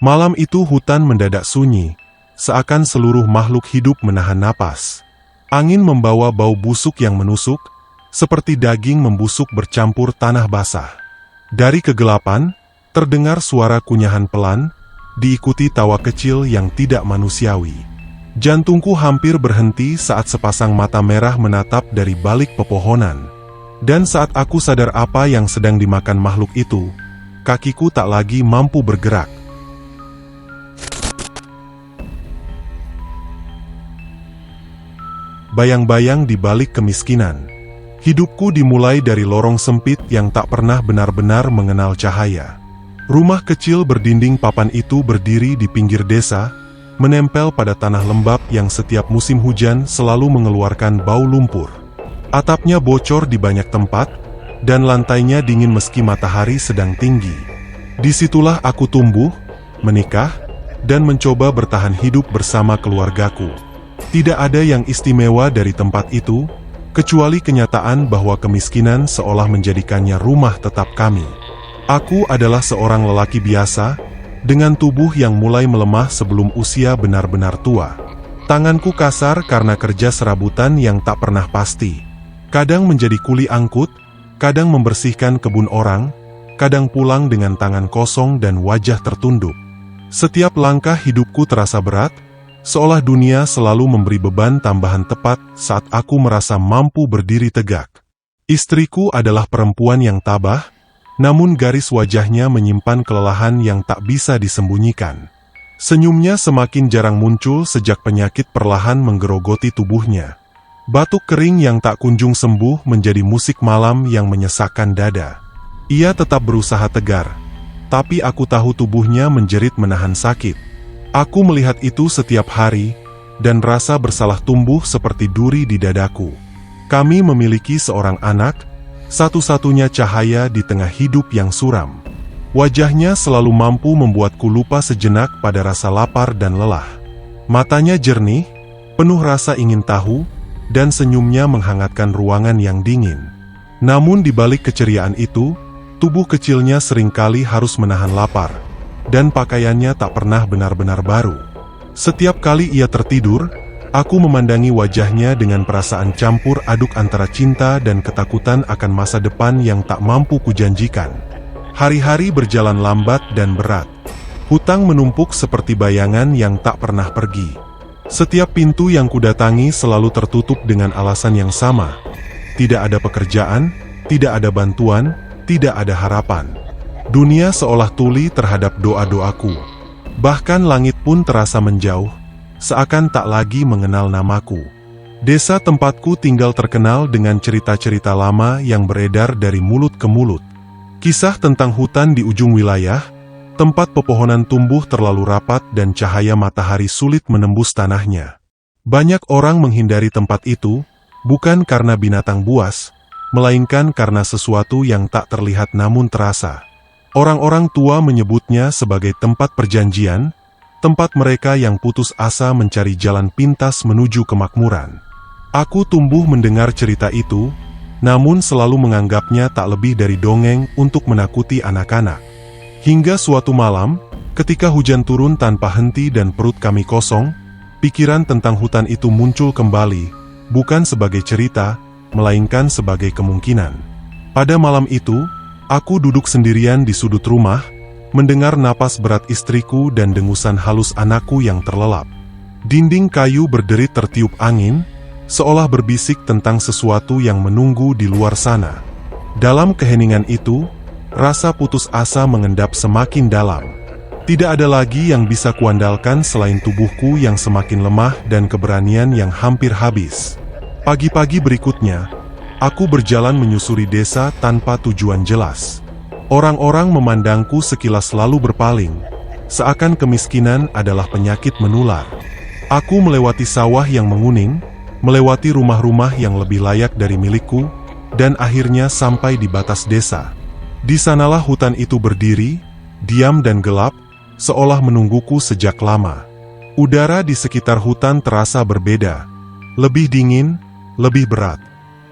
Malam itu hutan mendadak sunyi, seakan seluruh makhluk hidup menahan napas. Angin membawa bau busuk yang menusuk, seperti daging membusuk bercampur tanah basah. Dari kegelapan, terdengar suara kunyahan pelan, diikuti tawa kecil yang tidak manusiawi. Jantungku hampir berhenti saat sepasang mata merah menatap dari balik pepohonan. Dan saat aku sadar apa yang sedang dimakan makhluk itu, kakiku tak lagi mampu bergerak. Bayang-bayang di balik kemiskinan. Hidupku dimulai dari lorong sempit yang tak pernah benar-benar mengenal cahaya. Rumah kecil berdinding papan itu berdiri di pinggir desa, menempel pada tanah lembab yang setiap musim hujan selalu mengeluarkan bau lumpur. Atapnya bocor di banyak tempat, dan lantainya dingin meski matahari sedang tinggi. Disitulah aku tumbuh, menikah, dan mencoba bertahan hidup bersama keluargaku. Tidak ada yang istimewa dari tempat itu, kecuali kenyataan bahwa kemiskinan seolah menjadikannya rumah tetap kami. Aku adalah seorang lelaki biasa, dengan tubuh yang mulai melemah sebelum usia benar-benar tua. Tanganku kasar karena kerja serabutan yang tak pernah pasti. Kadang menjadi kuli angkut, kadang membersihkan kebun orang, kadang pulang dengan tangan kosong dan wajah tertunduk. Setiap langkah hidupku terasa berat, seolah dunia selalu memberi beban tambahan tepat saat aku merasa mampu berdiri tegak. Istriku adalah perempuan yang tabah, namun garis wajahnya menyimpan kelelahan yang tak bisa disembunyikan. Senyumnya semakin jarang muncul sejak penyakit perlahan menggerogoti tubuhnya. Batuk kering yang tak kunjung sembuh menjadi musik malam yang menyesakkan dada. Ia tetap berusaha tegar, tapi aku tahu tubuhnya menjerit menahan sakit. Aku melihat itu setiap hari, dan rasa bersalah tumbuh seperti duri di dadaku. Kami memiliki seorang anak, satu-satunya cahaya di tengah hidup yang suram. Wajahnya selalu mampu membuatku lupa sejenak pada rasa lapar dan lelah. Matanya jernih, penuh rasa ingin tahu, dan senyumnya menghangatkan ruangan yang dingin. Namun di balik keceriaan itu, tubuh kecilnya seringkali harus menahan lapar, dan pakaiannya tak pernah benar-benar baru. Setiap kali ia tertidur, aku memandangi wajahnya dengan perasaan campur aduk antara cinta dan ketakutan akan masa depan yang tak mampu kujanjikan. Hari-hari berjalan lambat dan berat. Hutang menumpuk seperti bayangan yang tak pernah pergi. Setiap pintu yang kudatangi selalu tertutup dengan alasan yang sama. Tidak ada pekerjaan, tidak ada bantuan, tidak ada harapan. Dunia seolah tuli terhadap doa-doaku. Bahkan langit pun terasa menjauh, seakan tak lagi mengenal namaku. Desa tempatku tinggal terkenal dengan cerita-cerita lama yang beredar dari mulut ke mulut. Kisah tentang hutan di ujung wilayah, tempat pepohonan tumbuh terlalu rapat dan cahaya matahari sulit menembus tanahnya. Banyak orang menghindari tempat itu, bukan karena binatang buas, melainkan karena sesuatu yang tak terlihat namun terasa. Orang-orang tua menyebutnya sebagai tempat perjanjian, tempat mereka yang putus asa mencari jalan pintas menuju kemakmuran. Aku tumbuh mendengar cerita itu, namun selalu menganggapnya tak lebih dari dongeng untuk menakuti anak-anak. Hingga suatu malam, ketika hujan turun tanpa henti dan perut kami kosong, pikiran tentang hutan itu muncul kembali, bukan sebagai cerita, melainkan sebagai kemungkinan. Pada malam itu, aku duduk sendirian di sudut rumah, mendengar napas berat istriku dan dengusan halus anakku yang terlelap. Dinding kayu berderit tertiup angin, seolah berbisik tentang sesuatu yang menunggu di luar sana. Dalam keheningan itu, rasa putus asa mengendap semakin dalam. Tidak ada lagi yang bisa kuandalkan selain tubuhku yang semakin lemah dan keberanian yang hampir habis. Pagi-pagi berikutnya, aku berjalan menyusuri desa tanpa tujuan jelas. Orang-orang memandangku sekilas lalu berpaling, seakan kemiskinan adalah penyakit menular. Aku melewati sawah yang menguning, melewati rumah-rumah yang lebih layak dari milikku, dan akhirnya sampai di batas desa. Di sanalah hutan itu berdiri, diam dan gelap, seolah menungguku sejak lama. Udara di sekitar hutan terasa berbeda, lebih dingin, lebih berat.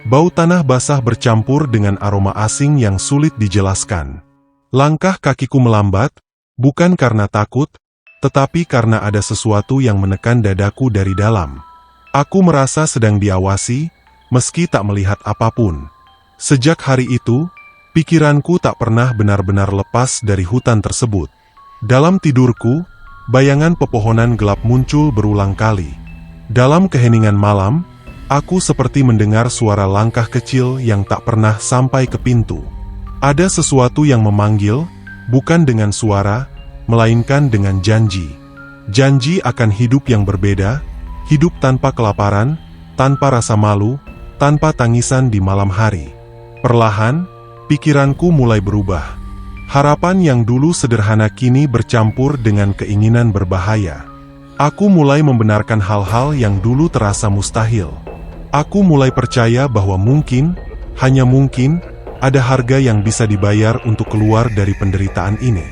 Bau tanah basah bercampur dengan aroma asing yang sulit dijelaskan. Langkah kakiku melambat, Bukan karena takut, tetapi karena ada sesuatu yang menekan dadaku dari dalam. Aku merasa sedang diawasi, meski tak melihat apapun. Sejak hari itu, pikiranku tak pernah benar-benar lepas dari hutan tersebut. Dalam tidurku, bayangan pepohonan gelap muncul berulang kali. Dalam keheningan malam, aku seperti mendengar suara langkah kecil yang tak pernah sampai ke pintu. Ada sesuatu yang memanggil, bukan dengan suara, melainkan dengan janji. Janji akan hidup yang berbeda, hidup tanpa kelaparan, tanpa rasa malu, tanpa tangisan di malam hari. Perlahan, pikiranku mulai berubah. Harapan yang dulu sederhana kini bercampur dengan keinginan berbahaya. Aku mulai membenarkan hal-hal yang dulu terasa mustahil. Aku mulai percaya bahwa mungkin, hanya mungkin, ada harga yang bisa dibayar untuk keluar dari penderitaan ini.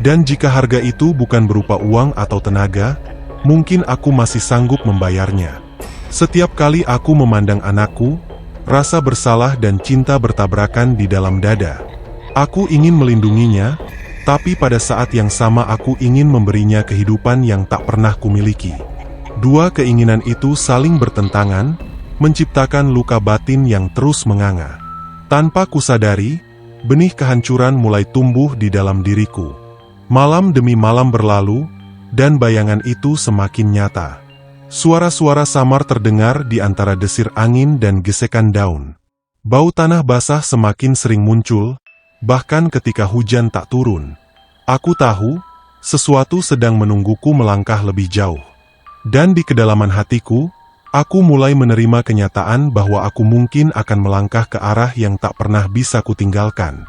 Dan jika harga itu bukan berupa uang atau tenaga, mungkin aku masih sanggup membayarnya. Setiap kali aku memandang anakku, rasa bersalah dan cinta bertabrakan di dalam dada. Aku ingin melindunginya, tapi pada saat yang sama aku ingin memberinya kehidupan yang tak pernah kumiliki. Dua keinginan itu saling bertentangan, menciptakan luka batin yang terus menganga. Tanpa kusadari, benih kehancuran mulai tumbuh di dalam diriku. Malam demi malam berlalu, dan bayangan itu semakin nyata. Suara-suara samar terdengar di antara desir angin dan gesekan daun. Bau tanah basah semakin sering muncul, bahkan ketika hujan tak turun. Aku tahu, sesuatu sedang menungguku melangkah lebih jauh. Dan di kedalaman hatiku, aku mulai menerima kenyataan bahwa aku mungkin akan melangkah ke arah yang tak pernah bisa kutinggalkan.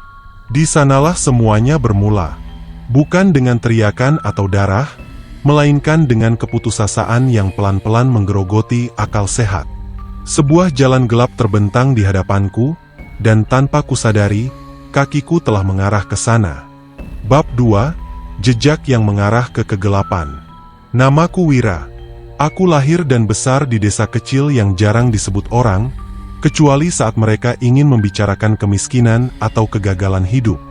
Di sanalah semuanya bermula. Bukan dengan teriakan atau darah, melainkan dengan keputusasaan yang pelan-pelan menggerogoti akal sehat. Sebuah jalan gelap terbentang di hadapanku, dan tanpa kusadari, kakiku telah mengarah ke sana. Bab 2, Jejak yang mengarah ke kegelapan. Namaku Wira. Aku lahir dan besar di desa kecil yang jarang disebut orang, kecuali saat mereka ingin membicarakan kemiskinan atau kegagalan hidup.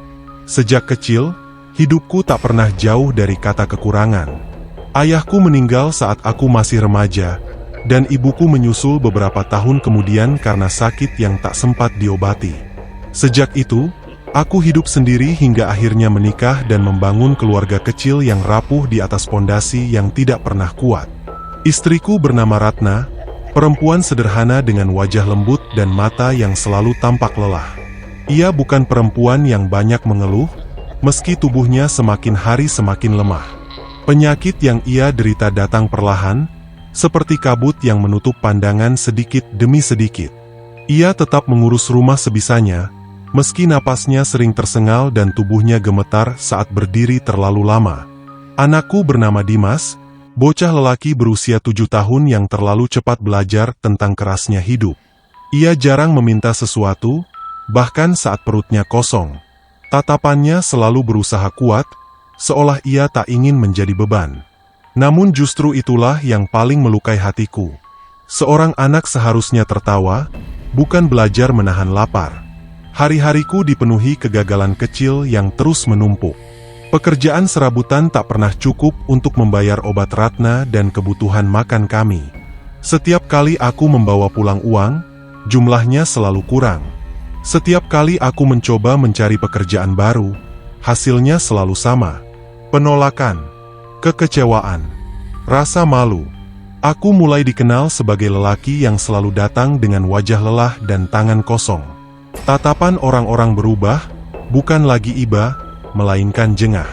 Sejak kecil, hidupku tak pernah jauh dari kata kekurangan. Ayahku meninggal saat aku masih remaja, dan ibuku menyusul beberapa tahun kemudian karena sakit yang tak sempat diobati. Sejak itu, aku hidup sendiri hingga akhirnya menikah dan membangun keluarga kecil yang rapuh di atas pondasi yang tidak pernah kuat. Istriku bernama Ratna, perempuan sederhana dengan wajah lembut dan mata yang selalu tampak lelah. Ia bukan perempuan yang banyak mengeluh, meski tubuhnya semakin hari semakin lemah. Penyakit yang ia derita datang perlahan, seperti kabut yang menutup pandangan sedikit demi sedikit. Ia tetap mengurus rumah sebisanya, meski napasnya sering tersengal dan tubuhnya gemetar saat berdiri terlalu lama. Anakku bernama Dimas, bocah lelaki berusia 7 tahun yang terlalu cepat belajar tentang kerasnya hidup. Ia jarang meminta sesuatu, bahkan saat perutnya kosong. Tatapannya selalu berusaha kuat, seolah ia tak ingin menjadi beban. Namun justru itulah yang paling melukai hatiku. Seorang anak seharusnya tertawa, bukan belajar menahan lapar. Hari-hariku dipenuhi kegagalan kecil yang terus menumpuk. Pekerjaan serabutan tak pernah cukup untuk membayar obat Ratna dan kebutuhan makan kami. Setiap kali aku membawa pulang uang, jumlahnya selalu kurang. Setiap kali aku mencoba mencari pekerjaan baru, hasilnya selalu sama. Penolakan, kekecewaan, rasa malu. Aku mulai dikenal sebagai lelaki yang selalu datang dengan wajah lelah dan tangan kosong. Tatapan orang-orang berubah, bukan lagi iba, melainkan jengah.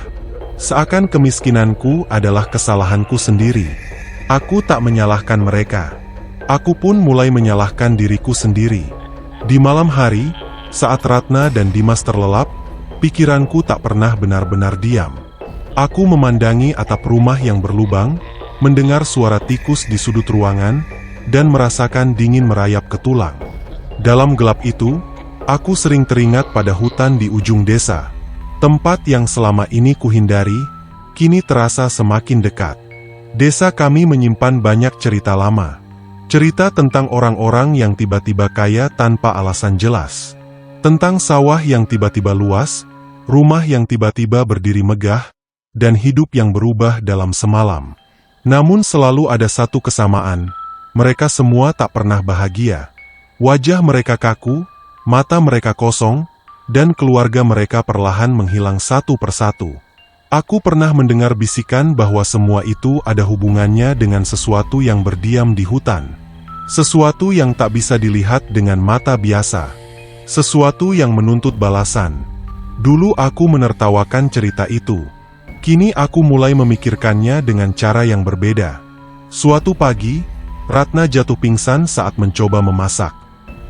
Seakan kemiskinanku adalah kesalahanku sendiri. Aku tak menyalahkan mereka. Aku pun mulai menyalahkan diriku sendiri. Di malam hari, saat Ratna dan Dimas terlelap, pikiranku tak pernah benar-benar diam. Aku memandangi atap rumah yang berlubang, mendengar suara tikus di sudut ruangan, dan merasakan dingin merayap ke tulang. Dalam gelap itu, aku sering teringat pada hutan di ujung desa. Tempat yang selama ini kuhindari, kini terasa semakin dekat. Desa kami menyimpan banyak cerita lama. Cerita tentang orang-orang yang tiba-tiba kaya tanpa alasan jelas. Tentang sawah yang tiba-tiba luas, rumah yang tiba-tiba berdiri megah, dan hidup yang berubah dalam semalam. Namun selalu ada satu kesamaan, mereka semua tak pernah bahagia. Wajah mereka kaku, mata mereka kosong, dan keluarga mereka perlahan menghilang satu persatu. Aku pernah mendengar bisikan bahwa semua itu ada hubungannya dengan sesuatu yang berdiam di hutan. Sesuatu yang tak bisa dilihat dengan mata biasa. Sesuatu yang menuntut balasan. Dulu aku menertawakan cerita itu. Kini aku mulai memikirkannya dengan cara yang berbeda. Suatu pagi, Ratna jatuh pingsan saat mencoba memasak.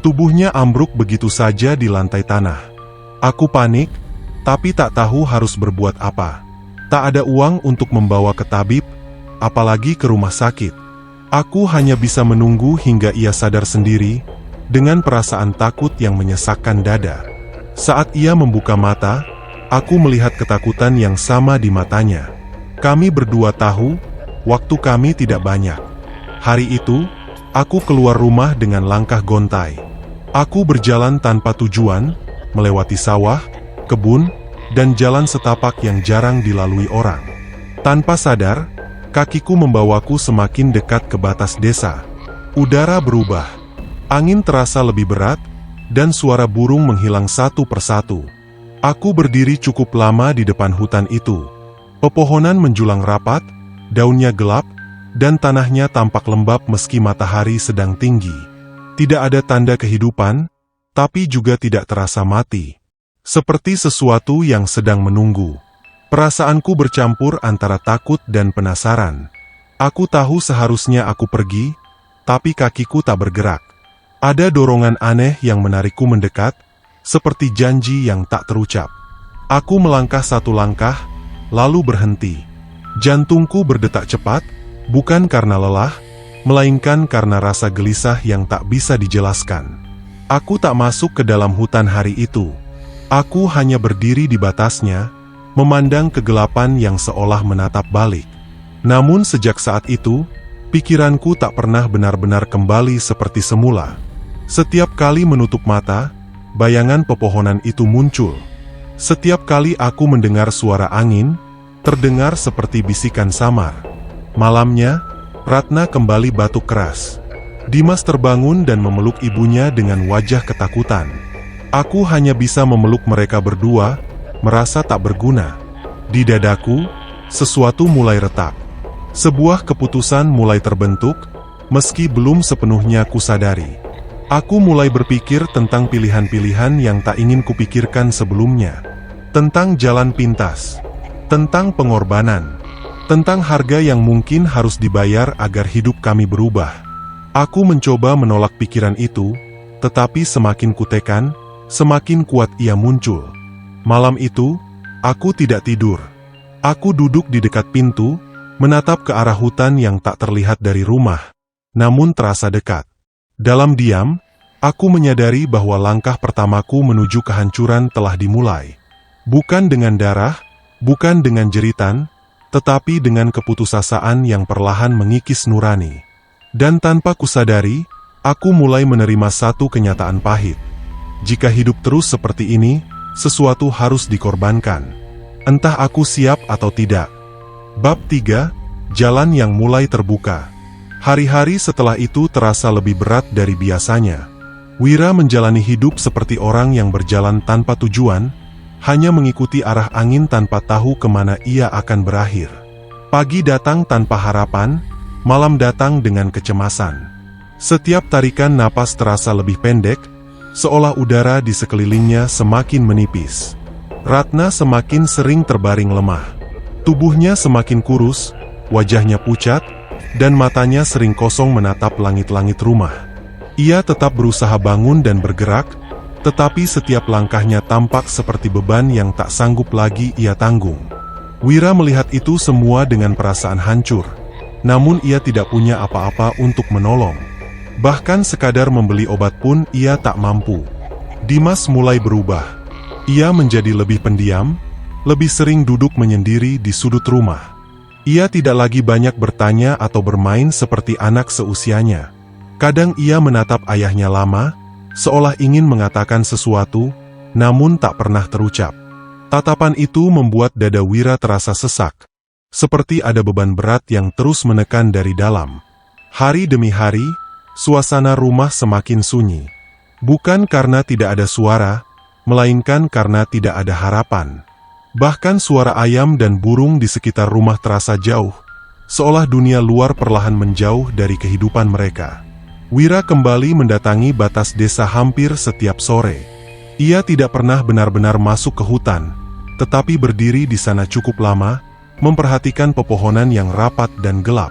Tubuhnya ambruk begitu saja di lantai tanah. Aku panik, tapi tak tahu harus berbuat apa. Tak ada uang untuk membawa ke tabib, apalagi ke rumah sakit. Aku hanya bisa menunggu hingga ia sadar sendiri, dengan perasaan takut yang menyesakkan dada. Saat ia membuka mata, aku melihat ketakutan yang sama di matanya. Kami berdua tahu, waktu kami tidak banyak. Hari itu, aku keluar rumah dengan langkah gontai. Aku berjalan tanpa tujuan, melewati sawah, kebun, dan jalan setapak yang jarang dilalui orang. Tanpa sadar, kakiku membawaku semakin dekat ke batas desa. Udara berubah. Angin terasa lebih berat, dan suara burung menghilang satu persatu. Aku berdiri cukup lama di depan hutan itu. Pepohonan menjulang rapat, daunnya gelap, dan tanahnya tampak lembab meski matahari sedang tinggi. Tidak ada tanda kehidupan, tapi juga tidak terasa mati. Seperti sesuatu yang sedang menunggu. Perasaanku bercampur antara takut dan penasaran. Aku tahu seharusnya aku pergi, tapi kakiku tak bergerak. Ada dorongan aneh yang menarikku mendekat, seperti janji yang tak terucap. Aku melangkah satu langkah, lalu berhenti. Jantungku berdetak cepat, bukan karena lelah, melainkan karena rasa gelisah yang tak bisa dijelaskan. Aku tak masuk ke dalam hutan hari itu. Aku hanya berdiri di batasnya, memandang kegelapan yang seolah menatap balik. Namun sejak saat itu, pikiranku tak pernah benar-benar kembali seperti semula. Setiap kali menutup mata, bayangan pepohonan itu muncul. Setiap kali aku mendengar suara angin, terdengar seperti bisikan samar. Malamnya, Ratna kembali batuk keras. Dimas terbangun dan memeluk ibunya dengan wajah ketakutan. Aku hanya bisa memeluk mereka berdua, merasa tak berguna. Di dadaku, sesuatu mulai retak. Sebuah keputusan mulai terbentuk, meski belum sepenuhnya kusadari. Aku mulai berpikir tentang pilihan-pilihan yang tak ingin kupikirkan sebelumnya. Tentang jalan pintas, tentang pengorbanan, tentang harga yang mungkin harus dibayar agar hidup kami berubah. Aku mencoba menolak pikiran itu, tetapi semakin kutekan, semakin kuat ia muncul. Malam itu, aku tidak tidur. Aku duduk di dekat pintu, menatap ke arah hutan yang tak terlihat dari rumah, namun terasa dekat. Dalam diam, aku menyadari bahwa langkah pertamaku menuju kehancuran telah dimulai. Bukan dengan darah, bukan dengan jeritan, tetapi dengan keputusasaan yang perlahan mengikis nurani. Dan tanpa kusadari, aku mulai menerima satu kenyataan pahit. Jika hidup terus seperti ini, sesuatu harus dikorbankan. Entah aku siap atau tidak. Bab 3, Jalan yang mulai terbuka. Hari-hari setelah itu terasa lebih berat dari biasanya. Wira menjalani hidup seperti orang yang berjalan tanpa tujuan, hanya mengikuti arah angin tanpa tahu kemana ia akan berakhir. Pagi datang tanpa harapan, malam datang dengan kecemasan. Setiap tarikan napas terasa lebih pendek, seolah udara di sekelilingnya semakin menipis. Ratna semakin sering terbaring lemah. Tubuhnya semakin kurus, wajahnya pucat, dan matanya sering kosong menatap langit-langit rumah. Ia tetap berusaha bangun dan bergerak, tetapi setiap langkahnya tampak seperti beban yang tak sanggup lagi ia tanggung. Wira melihat itu semua dengan perasaan hancur, namun ia tidak punya apa-apa untuk menolong. Bahkan sekadar membeli obat pun ia tak mampu. Dimas mulai berubah. Ia menjadi lebih pendiam, lebih sering duduk menyendiri di sudut rumah. Ia tidak lagi banyak bertanya atau bermain seperti anak seusianya. Kadang ia menatap ayahnya lama, seolah ingin mengatakan sesuatu, namun tak pernah terucap. Tatapan itu membuat dada Wira terasa sesak, seperti ada beban berat yang terus menekan dari dalam. Hari demi hari, suasana rumah semakin sunyi. Bukan karena tidak ada suara, melainkan karena tidak ada harapan. Bahkan suara ayam dan burung di sekitar rumah terasa jauh, seolah dunia luar perlahan menjauh dari kehidupan mereka. Wira kembali mendatangi batas desa hampir setiap sore. Ia tidak pernah benar-benar masuk ke hutan, tetapi berdiri di sana cukup lama, memperhatikan pepohonan yang rapat dan gelap.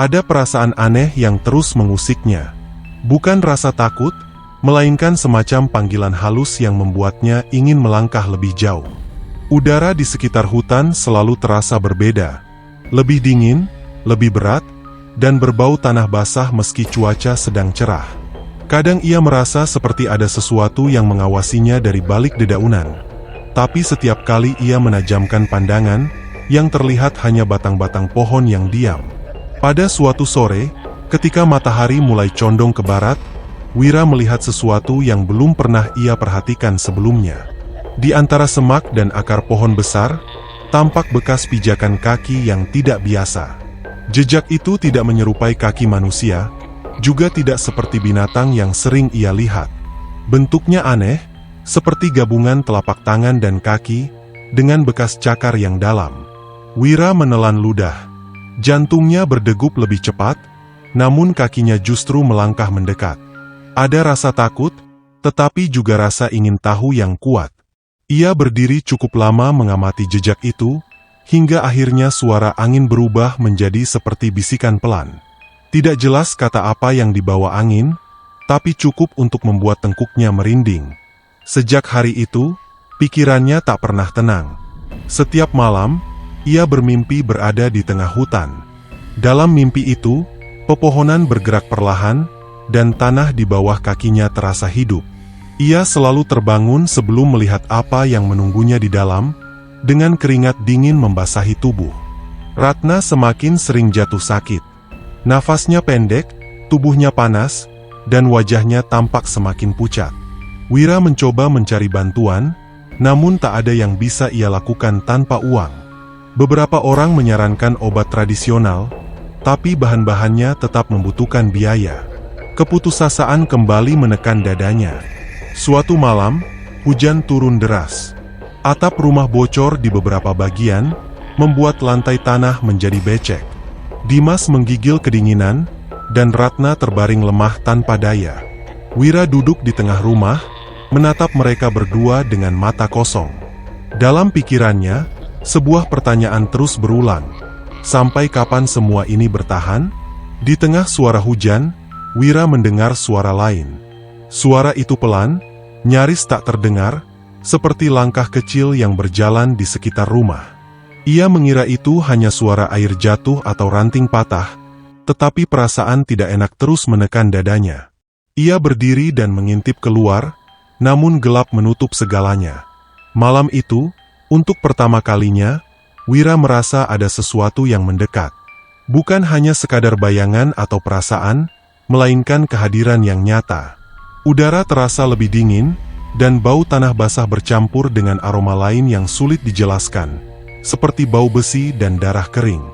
Ada perasaan aneh yang terus mengusiknya. Bukan rasa takut, melainkan semacam panggilan halus yang membuatnya ingin melangkah lebih jauh. Udara di sekitar hutan selalu terasa berbeda. Lebih dingin, lebih berat, dan berbau tanah basah meski cuaca sedang cerah. Kadang ia merasa seperti ada sesuatu yang mengawasinya dari balik dedaunan. Tapi setiap kali ia menajamkan pandangan, yang terlihat hanya batang-batang pohon yang diam. Pada suatu sore, ketika matahari mulai condong ke barat, Wira melihat sesuatu yang belum pernah ia perhatikan sebelumnya. Di antara semak dan akar pohon besar, tampak bekas pijakan kaki yang tidak biasa. Jejak itu tidak menyerupai kaki manusia, juga tidak seperti binatang yang sering ia lihat. Bentuknya aneh, seperti gabungan telapak tangan dan kaki, dengan bekas cakar yang dalam. Wira menelan ludah. Jantungnya berdegup lebih cepat, namun kakinya justru melangkah mendekat. Ada rasa takut, tetapi juga rasa ingin tahu yang kuat. Ia berdiri cukup lama mengamati jejak itu, hingga akhirnya suara angin berubah menjadi seperti bisikan pelan. Tidak jelas kata apa yang dibawa angin, tapi cukup untuk membuat tengkuknya merinding. Sejak hari itu, pikirannya tak pernah tenang. Setiap malam, ia bermimpi berada di tengah hutan. Dalam mimpi itu, pepohonan bergerak perlahan, dan tanah di bawah kakinya terasa hidup. Ia selalu terbangun sebelum melihat apa yang menunggunya di dalam, dengan keringat dingin membasahi tubuh. Ratna semakin sering jatuh sakit. Nafasnya pendek, tubuhnya panas, dan wajahnya tampak semakin pucat. Wira mencoba mencari bantuan, namun tak ada yang bisa ia lakukan tanpa uang. Beberapa orang menyarankan obat tradisional, tapi bahan-bahannya tetap membutuhkan biaya. Keputusasaan kembali menekan dadanya. Suatu malam, hujan turun deras. Atap rumah bocor di beberapa bagian, membuat lantai tanah menjadi becek. Dimas menggigil kedinginan, dan Ratna terbaring lemah tanpa daya. Wira duduk di tengah rumah, menatap mereka berdua dengan mata kosong. Dalam pikirannya, sebuah pertanyaan terus berulang. Sampai kapan semua ini bertahan? Di tengah suara hujan, Wira mendengar suara lain. Suara itu pelan, nyaris tak terdengar, seperti langkah kecil yang berjalan di sekitar rumah. Ia mengira itu hanya suara air jatuh atau ranting patah, tetapi perasaan tidak enak terus menekan dadanya. Ia berdiri dan mengintip keluar, namun gelap menutup segalanya. Malam itu, untuk pertama kalinya, Wira merasa ada sesuatu yang mendekat. Bukan hanya sekadar bayangan atau perasaan, melainkan kehadiran yang nyata. Udara terasa lebih dingin, dan bau tanah basah bercampur dengan aroma lain yang sulit dijelaskan, seperti bau besi dan darah kering.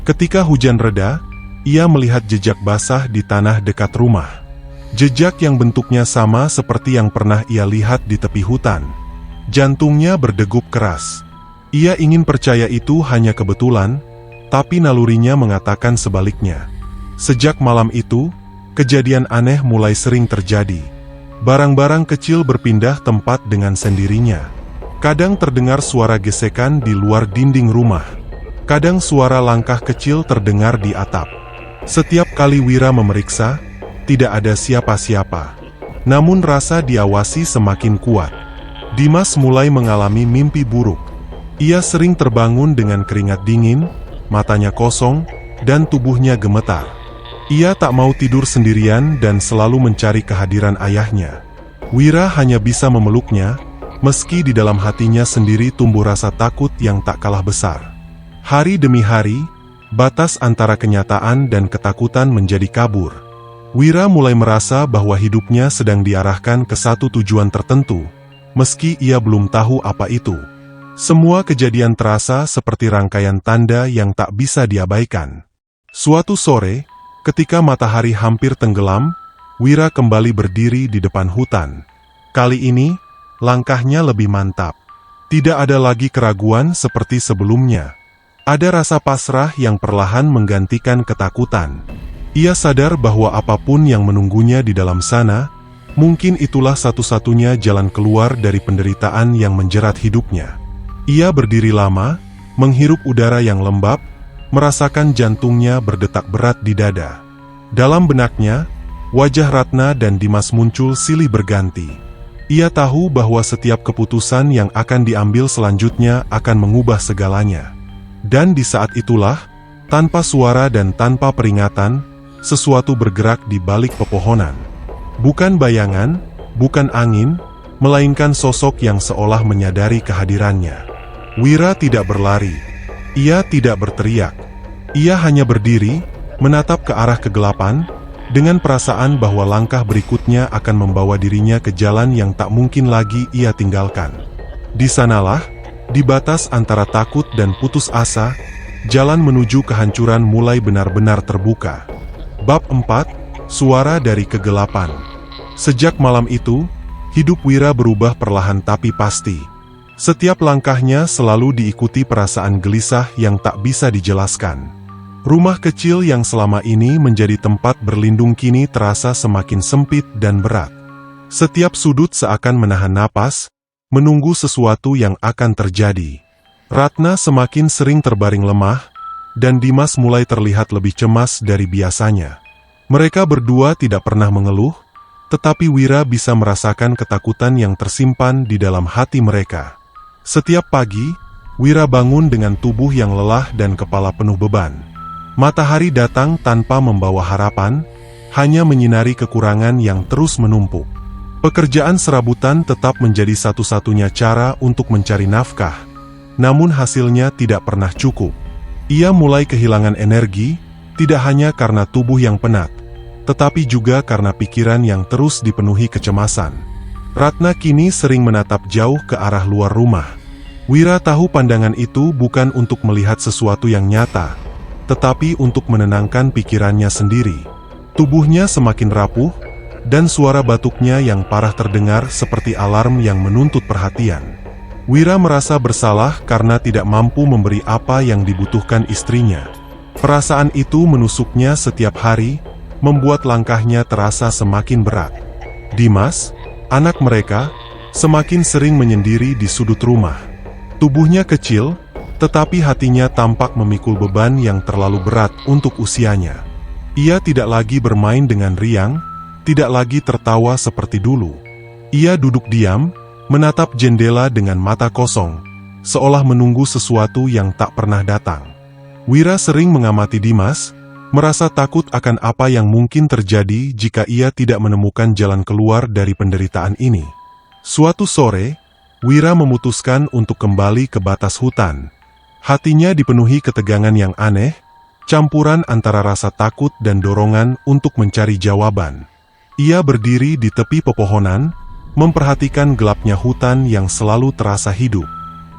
Ketika hujan reda, ia melihat jejak basah di tanah dekat rumah. Jejak yang bentuknya sama seperti yang pernah ia lihat di tepi hutan. Jantungnya berdegup keras. Ia ingin percaya itu hanya kebetulan, tapi nalurinya mengatakan sebaliknya. Sejak malam itu, kejadian aneh mulai sering terjadi. Barang-barang kecil berpindah tempat dengan sendirinya. Kadang terdengar suara gesekan di luar dinding rumah. Kadang suara langkah kecil terdengar di atap. Setiap kali Wira memeriksa, tidak ada siapa-siapa. Namun rasa diawasi semakin kuat. Dimas mulai mengalami mimpi buruk. Ia sering terbangun dengan keringat dingin, matanya kosong, dan tubuhnya gemetar. Ia tak mau tidur sendirian dan selalu mencari kehadiran ayahnya. Wira hanya bisa memeluknya, meski di dalam hatinya sendiri tumbuh rasa takut yang tak kalah besar. Hari demi hari, batas antara kenyataan dan ketakutan menjadi kabur. Wira mulai merasa bahwa hidupnya sedang diarahkan ke satu tujuan tertentu, meski ia belum tahu apa itu. Semua kejadian terasa seperti rangkaian tanda yang tak bisa diabaikan. Suatu sore, ketika matahari hampir tenggelam, Wira kembali berdiri di depan hutan. Kali ini, langkahnya lebih mantap. Tidak ada lagi keraguan seperti sebelumnya. Ada rasa pasrah yang perlahan menggantikan ketakutan. Ia sadar bahwa apapun yang menunggunya di dalam sana, mungkin itulah satu-satunya jalan keluar dari penderitaan yang menjerat hidupnya. Ia berdiri lama, menghirup udara yang lembab, merasakan jantungnya berdetak berat di dada. Dalam benaknya, wajah Ratna dan Dimas muncul silih berganti. Ia tahu bahwa setiap keputusan yang akan diambil selanjutnya akan mengubah segalanya. Dan di saat itulah, tanpa suara dan tanpa peringatan, sesuatu bergerak di balik pepohonan. Bukan bayangan, bukan angin, melainkan sosok yang seolah menyadari kehadirannya. Wira tidak berlari. Ia tidak berteriak. Ia hanya berdiri, menatap ke arah kegelapan, dengan perasaan bahwa langkah berikutnya akan membawa dirinya ke jalan yang tak mungkin lagi ia tinggalkan. Di sanalah, di batas antara takut dan putus asa, jalan menuju kehancuran mulai benar-benar terbuka. Bab 4, Suara dari Kegelapan. Sejak malam itu, hidup Wira berubah perlahan tapi pasti. Setiap langkahnya selalu diikuti perasaan gelisah yang tak bisa dijelaskan. Rumah kecil yang selama ini menjadi tempat berlindung kini terasa semakin sempit dan berat. Setiap sudut seakan menahan napas, menunggu sesuatu yang akan terjadi. Ratna semakin sering terbaring lemah, dan Dimas mulai terlihat lebih cemas dari biasanya. Mereka berdua tidak pernah mengeluh, tetapi Wira bisa merasakan ketakutan yang tersimpan di dalam hati mereka. Setiap pagi, Wira bangun dengan tubuh yang lelah dan kepala penuh beban. Matahari datang tanpa membawa harapan, hanya menyinari kekurangan yang terus menumpuk. Pekerjaan serabutan tetap menjadi satu-satunya cara untuk mencari nafkah, namun hasilnya tidak pernah cukup. Ia mulai kehilangan energi, tidak hanya karena tubuh yang penat, tetapi juga karena pikiran yang terus dipenuhi kecemasan. Ratna kini sering menatap jauh ke arah luar rumah. Wira tahu pandangan itu bukan untuk melihat sesuatu yang nyata, tetapi untuk menenangkan pikirannya sendiri. Tubuhnya semakin rapuh, dan suara batuknya yang parah terdengar seperti alarm yang menuntut perhatian. Wira merasa bersalah karena tidak mampu memberi apa yang dibutuhkan istrinya. Perasaan itu menusuknya setiap hari, membuat langkahnya terasa semakin berat. Dimas, anak mereka, semakin sering menyendiri di sudut rumah. Tubuhnya kecil, tetapi hatinya tampak memikul beban yang terlalu berat untuk usianya. Ia tidak lagi bermain dengan riang, tidak lagi tertawa seperti dulu. Ia duduk diam, menatap jendela dengan mata kosong, seolah menunggu sesuatu yang tak pernah datang. Wira sering mengamati Dimas, merasa takut akan apa yang mungkin terjadi jika ia tidak menemukan jalan keluar dari penderitaan ini. Suatu sore, Wira memutuskan untuk kembali ke batas hutan. Hatinya dipenuhi ketegangan yang aneh, campuran antara rasa takut dan dorongan untuk mencari jawaban. Ia berdiri di tepi pepohonan, memperhatikan gelapnya hutan yang selalu terasa hidup.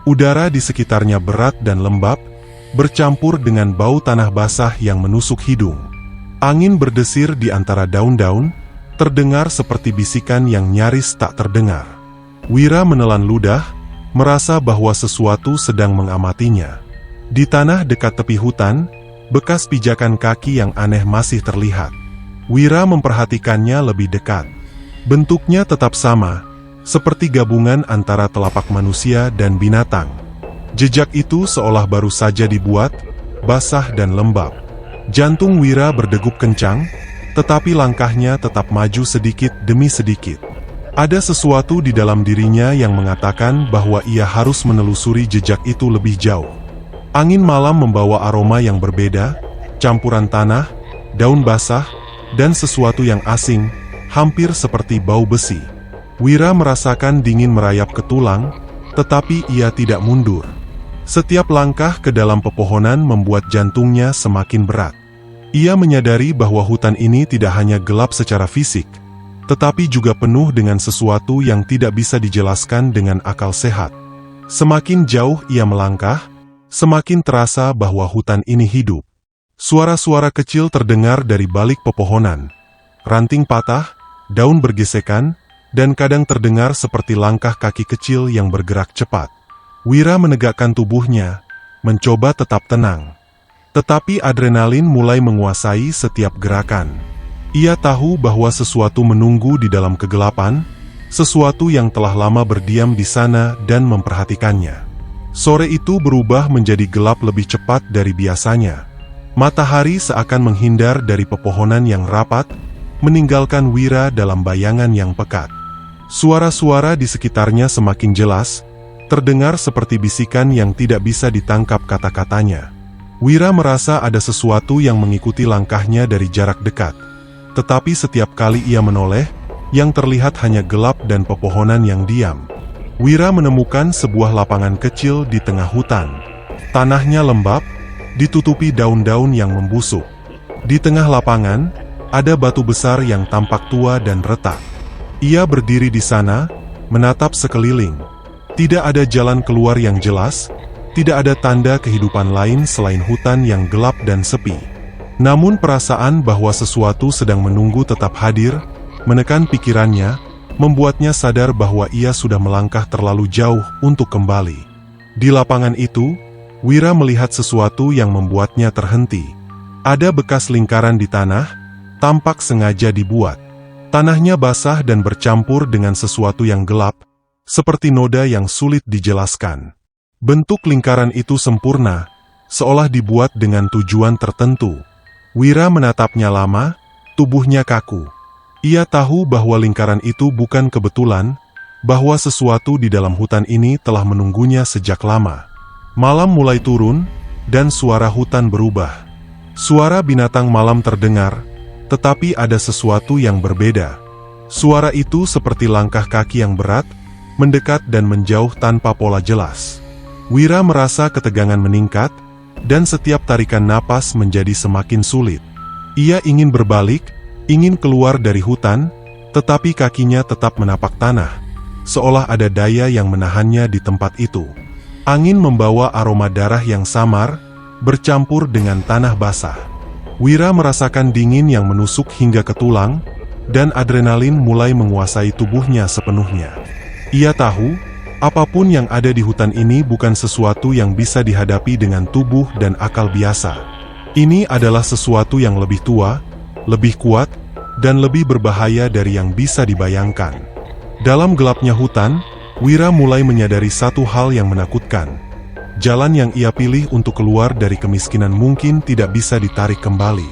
Udara di sekitarnya berat dan lembab, bercampur dengan bau tanah basah yang menusuk hidung. Angin berdesir di antara daun-daun, terdengar seperti bisikan yang nyaris tak terdengar. Wira menelan ludah, merasa bahwa sesuatu sedang mengamatinya. Di tanah dekat tepi hutan, bekas pijakan kaki yang aneh masih terlihat. Wira memperhatikannya lebih dekat. Bentuknya tetap sama, seperti gabungan antara telapak manusia dan binatang. Jejak itu seolah baru saja dibuat, basah dan lembab. Jantung Wira berdegup kencang, tetapi langkahnya tetap maju sedikit demi sedikit. Ada sesuatu di dalam dirinya yang mengatakan bahwa ia harus menelusuri jejak itu lebih jauh. Angin malam membawa aroma yang berbeda, campuran tanah, daun basah, dan sesuatu yang asing, hampir seperti bau besi. Wira merasakan dingin merayap ke tulang, tetapi ia tidak mundur. Setiap langkah ke dalam pepohonan membuat jantungnya semakin berat. Ia menyadari bahwa hutan ini tidak hanya gelap secara fisik, tetapi juga penuh dengan sesuatu yang tidak bisa dijelaskan dengan akal sehat. Semakin jauh ia melangkah, semakin terasa bahwa hutan ini hidup. Suara-suara kecil terdengar dari balik pepohonan. Ranting patah, daun bergesekan, dan kadang terdengar seperti langkah kaki kecil yang bergerak cepat. Wira menegakkan tubuhnya, mencoba tetap tenang. Tetapi adrenalin mulai menguasai setiap gerakan. Ia tahu bahwa sesuatu menunggu di dalam kegelapan, sesuatu yang telah lama berdiam di sana dan memperhatikannya. Sore itu berubah menjadi gelap lebih cepat dari biasanya. Matahari seakan menghindar dari pepohonan yang rapat, meninggalkan Wira dalam bayangan yang pekat. Suara-suara di sekitarnya semakin jelas, terdengar seperti bisikan yang tidak bisa ditangkap kata-katanya. Wira merasa ada sesuatu yang mengikuti langkahnya dari jarak dekat. Tetapi setiap kali ia menoleh, yang terlihat hanya gelap dan pepohonan yang diam. Wira menemukan sebuah lapangan kecil di tengah hutan. Tanahnya lembab, ditutupi daun-daun yang membusuk. Di tengah lapangan, ada batu besar yang tampak tua dan retak. Ia berdiri di sana, menatap sekeliling. Tidak ada jalan keluar yang jelas, tidak ada tanda kehidupan lain selain hutan yang gelap dan sepi. Namun perasaan bahwa sesuatu sedang menunggu tetap hadir, menekan pikirannya, membuatnya sadar bahwa ia sudah melangkah terlalu jauh untuk kembali. Di lapangan itu, Wira melihat sesuatu yang membuatnya terhenti. Ada bekas lingkaran di tanah, tampak sengaja dibuat. Tanahnya basah dan bercampur dengan sesuatu yang gelap, seperti noda yang sulit dijelaskan. Bentuk lingkaran itu sempurna, seolah dibuat dengan tujuan tertentu. Wira menatapnya lama, tubuhnya kaku. Ia tahu bahwa lingkaran itu bukan kebetulan, bahwa sesuatu di dalam hutan ini telah menunggunya sejak lama. Malam mulai turun, dan suara hutan berubah. Suara binatang malam terdengar, tetapi ada sesuatu yang berbeda. Suara itu seperti langkah kaki yang berat, mendekat dan menjauh tanpa pola jelas. Wira merasa ketegangan meningkat, dan setiap tarikan napas menjadi semakin sulit. Ia ingin berbalik, ingin keluar dari hutan, tetapi kakinya tetap menapak tanah, seolah ada daya yang menahannya di tempat itu. Angin membawa aroma darah yang samar, bercampur dengan tanah basah. Wira merasakan dingin yang menusuk hingga ke tulang, dan adrenalin mulai menguasai tubuhnya sepenuhnya. Ia tahu, apapun yang ada di hutan ini bukan sesuatu yang bisa dihadapi dengan tubuh dan akal biasa. Ini adalah sesuatu yang lebih tua, lebih kuat, dan lebih berbahaya dari yang bisa dibayangkan. Dalam gelapnya hutan, Wira mulai menyadari satu hal yang menakutkan. Jalan yang ia pilih untuk keluar dari kemiskinan mungkin tidak bisa ditarik kembali.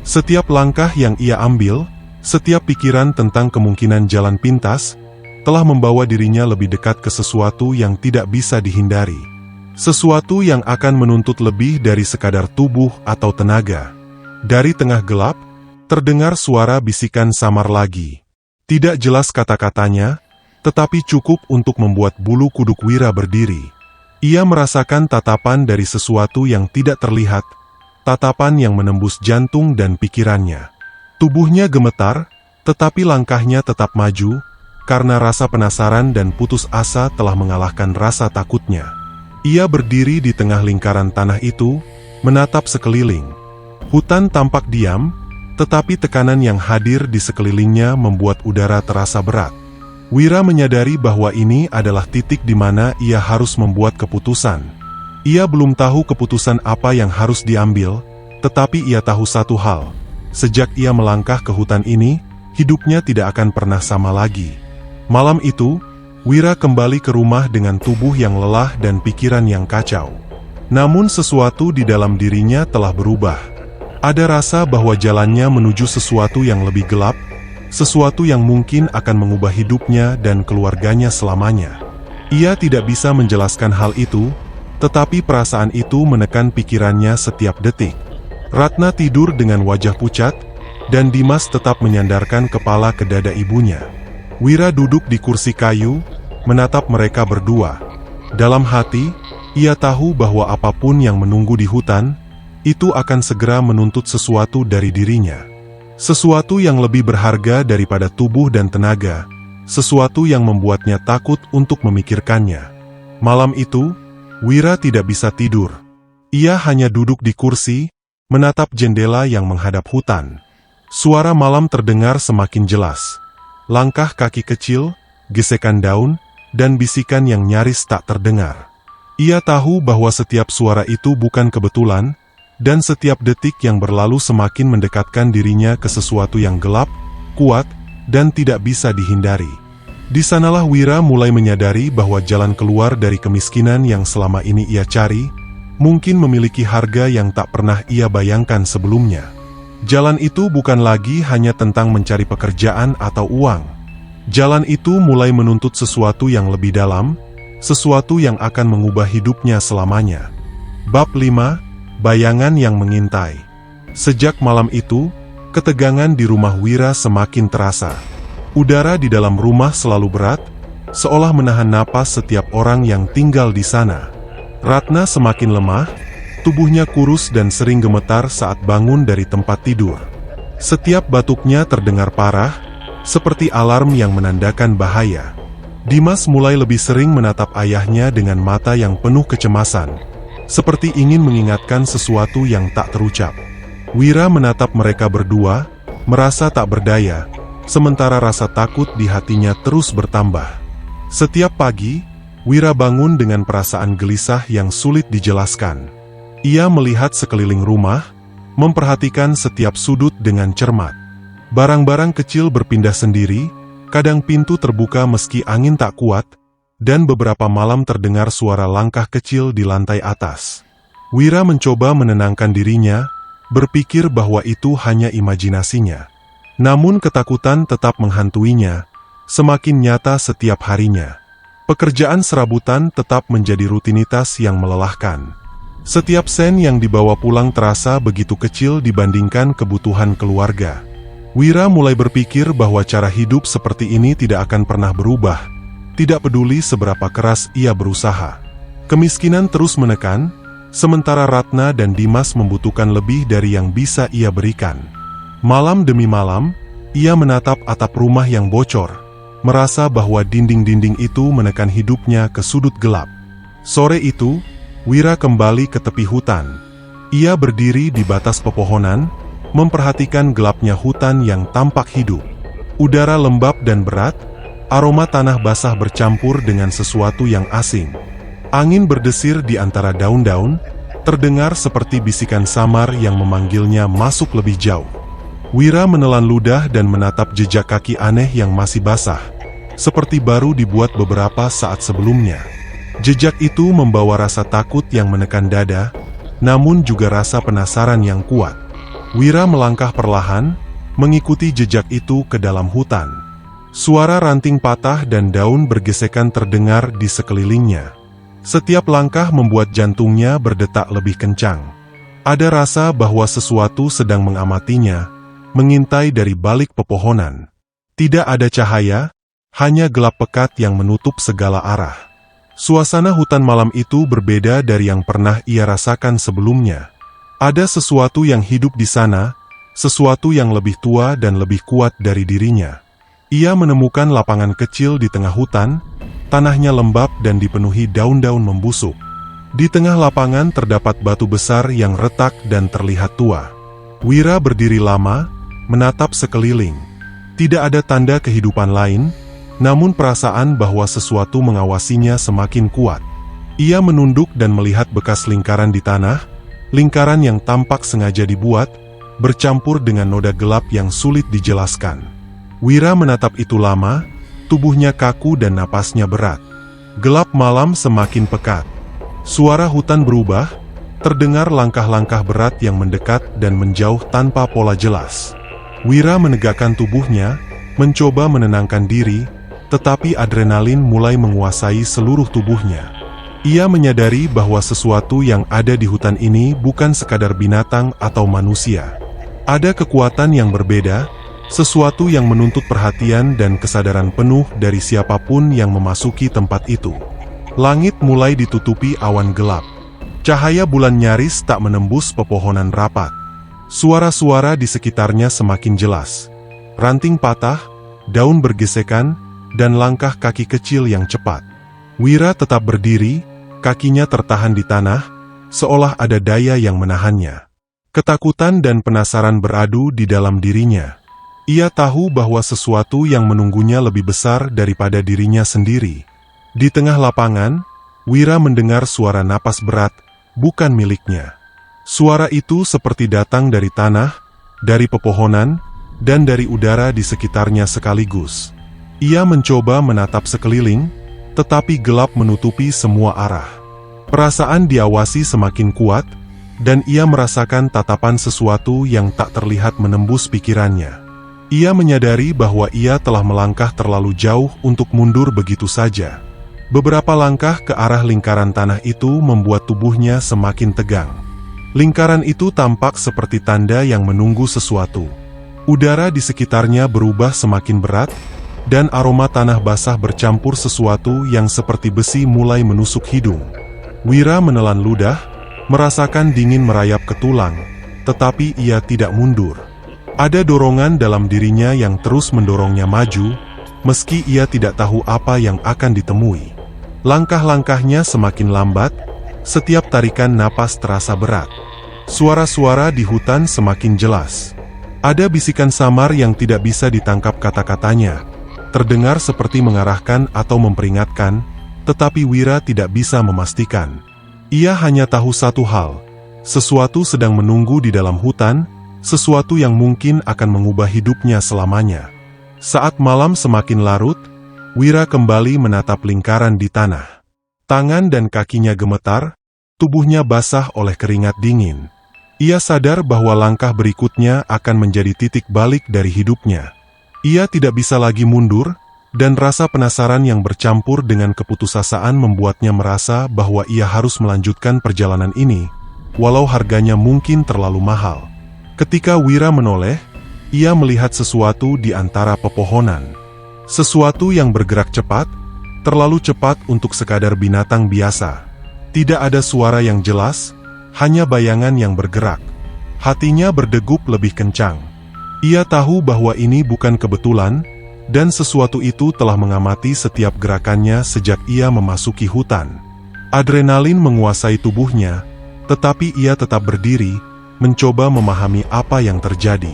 Setiap langkah yang ia ambil, setiap pikiran tentang kemungkinan jalan pintas, telah membawa dirinya lebih dekat ke sesuatu yang tidak bisa dihindari. Sesuatu yang akan menuntut lebih dari sekadar tubuh atau tenaga. Dari tengah gelap, terdengar suara bisikan samar lagi. Tidak jelas kata-katanya, tetapi cukup untuk membuat bulu kuduk Wira berdiri. Ia merasakan tatapan dari sesuatu yang tidak terlihat, tatapan yang menembus jantung dan pikirannya. Tubuhnya gemetar, tetapi langkahnya tetap maju, karena rasa penasaran dan putus asa telah mengalahkan rasa takutnya. Ia berdiri di tengah lingkaran tanah itu, menatap sekeliling. Hutan tampak diam, tetapi tekanan yang hadir di sekelilingnya membuat udara terasa berat. Wira menyadari bahwa ini adalah titik di mana ia harus membuat keputusan. Ia belum tahu keputusan apa yang harus diambil, tetapi ia tahu satu hal. Sejak ia melangkah ke hutan ini, hidupnya tidak akan pernah sama lagi. Malam itu, Wira kembali ke rumah dengan tubuh yang lelah dan pikiran yang kacau. Namun sesuatu di dalam dirinya telah berubah. Ada rasa bahwa jalannya menuju sesuatu yang lebih gelap, sesuatu yang mungkin akan mengubah hidupnya dan keluarganya selamanya. Ia tidak bisa menjelaskan hal itu, tetapi perasaan itu menekan pikirannya setiap detik. Ratna tidur dengan wajah pucat, dan Dimas tetap menyandarkan kepala ke dada ibunya. Wira duduk di kursi kayu, menatap mereka berdua. Dalam hati, ia tahu bahwa apapun yang menunggu di hutan, itu akan segera menuntut sesuatu dari dirinya. Sesuatu yang lebih berharga daripada tubuh dan tenaga, sesuatu yang membuatnya takut untuk memikirkannya. Malam itu, Wira tidak bisa tidur. Ia hanya duduk di kursi, menatap jendela yang menghadap hutan. Suara malam terdengar semakin jelas. Langkah kaki kecil, gesekan daun, dan bisikan yang nyaris tak terdengar. Ia tahu bahwa setiap suara itu bukan kebetulan, dan setiap detik yang berlalu semakin mendekatkan dirinya ke sesuatu yang gelap, kuat, dan tidak bisa dihindari. Di sanalah Wira mulai menyadari bahwa jalan keluar dari kemiskinan yang selama ini ia cari, mungkin memiliki harga yang tak pernah ia bayangkan sebelumnya. Jalan itu bukan lagi hanya tentang mencari pekerjaan atau uang. Jalan itu mulai menuntut sesuatu yang lebih dalam, sesuatu yang akan mengubah hidupnya selamanya. Bab 5, Bayangan yang Mengintai. Sejak malam itu, ketegangan di rumah Wira semakin terasa. Udara di dalam rumah selalu berat, seolah menahan napas setiap orang yang tinggal di sana. Ratna semakin lemah, tubuhnya kurus dan sering gemetar saat bangun dari tempat tidur. Setiap batuknya terdengar parah, seperti alarm yang menandakan bahaya. Dimas mulai lebih sering menatap ayahnya dengan mata yang penuh kecemasan, seperti ingin mengingatkan sesuatu yang tak terucap. Wira menatap mereka berdua, merasa tak berdaya, sementara rasa takut di hatinya terus bertambah. Setiap pagi, Wira bangun dengan perasaan gelisah yang sulit dijelaskan. Ia melihat sekeliling rumah, memperhatikan setiap sudut dengan cermat. Barang-barang kecil berpindah sendiri, kadang pintu terbuka meski angin tak kuat, dan beberapa malam terdengar suara langkah kecil di lantai atas. Wira mencoba menenangkan dirinya, berpikir bahwa itu hanya imajinasinya. Namun ketakutan tetap menghantuinya, semakin nyata setiap harinya. Pekerjaan serabutan tetap menjadi rutinitas yang melelahkan. Setiap sen yang dibawa pulang terasa begitu kecil dibandingkan kebutuhan keluarga. Wira mulai berpikir bahwa cara hidup seperti ini tidak akan pernah berubah, tidak peduli seberapa keras ia berusaha. Kemiskinan terus menekan, sementara Ratna dan Dimas membutuhkan lebih dari yang bisa ia berikan. Malam demi malam, ia menatap atap rumah yang bocor, merasa bahwa dinding-dinding itu menekan hidupnya ke sudut gelap. Sore itu, Wira kembali ke tepi hutan. Ia berdiri di batas pepohonan, memperhatikan gelapnya hutan yang tampak hidup. Udara lembab dan berat, aroma tanah basah bercampur dengan sesuatu yang asing. Angin berdesir di antara daun-daun, terdengar seperti bisikan samar yang memanggilnya masuk lebih jauh. Wira menelan ludah dan menatap jejak kaki aneh yang masih basah, seperti baru dibuat beberapa saat sebelumnya. Jejak itu membawa rasa takut yang menekan dada, namun juga rasa penasaran yang kuat. Wira melangkah perlahan, mengikuti jejak itu ke dalam hutan. Suara ranting patah dan daun bergesekan terdengar di sekelilingnya. Setiap langkah membuat jantungnya berdetak lebih kencang. Ada rasa bahwa sesuatu sedang mengamatinya, mengintai dari balik pepohonan. Tidak ada cahaya, hanya gelap pekat yang menutup segala arah. Suasana hutan malam itu berbeda dari yang pernah ia rasakan sebelumnya. Ada sesuatu yang hidup di sana, sesuatu yang lebih tua dan lebih kuat dari dirinya. Ia menemukan lapangan kecil di tengah hutan, tanahnya lembab dan dipenuhi daun-daun membusuk. Di tengah lapangan terdapat batu besar yang retak dan terlihat tua. Wira berdiri lama, menatap sekeliling. Tidak ada tanda kehidupan lain, namun perasaan bahwa sesuatu mengawasinya semakin kuat. Ia menunduk dan melihat bekas lingkaran di tanah, lingkaran yang tampak sengaja dibuat, bercampur dengan noda gelap yang sulit dijelaskan. Wira menatap itu lama, tubuhnya kaku dan napasnya berat. Gelap malam semakin pekat. Suara hutan berubah, terdengar langkah-langkah berat yang mendekat dan menjauh tanpa pola jelas. Wira menegakkan tubuhnya, mencoba menenangkan diri, tetapi adrenalin mulai menguasai seluruh tubuhnya. Ia menyadari bahwa sesuatu yang ada di hutan ini bukan sekadar binatang atau manusia. Ada kekuatan yang berbeda, sesuatu yang menuntut perhatian dan kesadaran penuh dari siapapun yang memasuki tempat itu. Langit mulai ditutupi awan gelap. Cahaya bulan nyaris tak menembus pepohonan rapat. Suara-suara di sekitarnya semakin jelas. Ranting patah, daun bergesekan, dan langkah kaki kecil yang cepat. Wira tetap berdiri, kakinya tertahan di tanah, seolah ada daya yang menahannya. Ketakutan dan penasaran beradu di dalam dirinya. Ia tahu bahwa sesuatu yang menunggunya lebih besar daripada dirinya sendiri. Di tengah lapangan, Wira mendengar suara napas berat, bukan miliknya. Suara itu seperti datang dari tanah, dari pepohonan, dan dari udara di sekitarnya sekaligus. Ia mencoba menatap sekeliling, tetapi gelap menutupi semua arah. Perasaan diawasi semakin kuat, dan ia merasakan tatapan sesuatu yang tak terlihat menembus pikirannya. Ia menyadari bahwa ia telah melangkah terlalu jauh untuk mundur begitu saja. Beberapa langkah ke arah lingkaran tanah itu membuat tubuhnya semakin tegang. Lingkaran itu tampak seperti tanda yang menunggu sesuatu. Udara di sekitarnya berubah semakin berat, dan aroma tanah basah bercampur sesuatu yang seperti besi mulai menusuk hidung. Wira menelan ludah, merasakan dingin merayap ke tulang, tetapi ia tidak mundur. Ada dorongan dalam dirinya yang terus mendorongnya maju, meski ia tidak tahu apa yang akan ditemui. Langkah-langkahnya semakin lambat, setiap tarikan napas terasa berat. Suara-suara di hutan semakin jelas. Ada bisikan samar yang tidak bisa ditangkap kata-katanya, terdengar seperti mengarahkan atau memperingatkan, tetapi Wira tidak bisa memastikan. Ia hanya tahu satu hal, sesuatu sedang menunggu di dalam hutan, sesuatu yang mungkin akan mengubah hidupnya selamanya. Saat malam semakin larut, Wira kembali menatap lingkaran di tanah. Tangan dan kakinya gemetar, tubuhnya basah oleh keringat dingin. Ia sadar bahwa langkah berikutnya akan menjadi titik balik dari hidupnya. Ia tidak bisa lagi mundur, dan rasa penasaran yang bercampur dengan keputusasaan membuatnya merasa bahwa ia harus melanjutkan perjalanan ini, walau harganya mungkin terlalu mahal. Ketika Wira menoleh, ia melihat sesuatu di antara pepohonan. Sesuatu yang bergerak cepat, terlalu cepat untuk sekadar binatang biasa. Tidak ada suara yang jelas, hanya bayangan yang bergerak. Hatinya berdegup lebih kencang. Ia tahu bahwa ini bukan kebetulan, dan sesuatu itu telah mengamati setiap gerakannya sejak ia memasuki hutan. Adrenalin menguasai tubuhnya, tetapi ia tetap berdiri, mencoba memahami apa yang terjadi.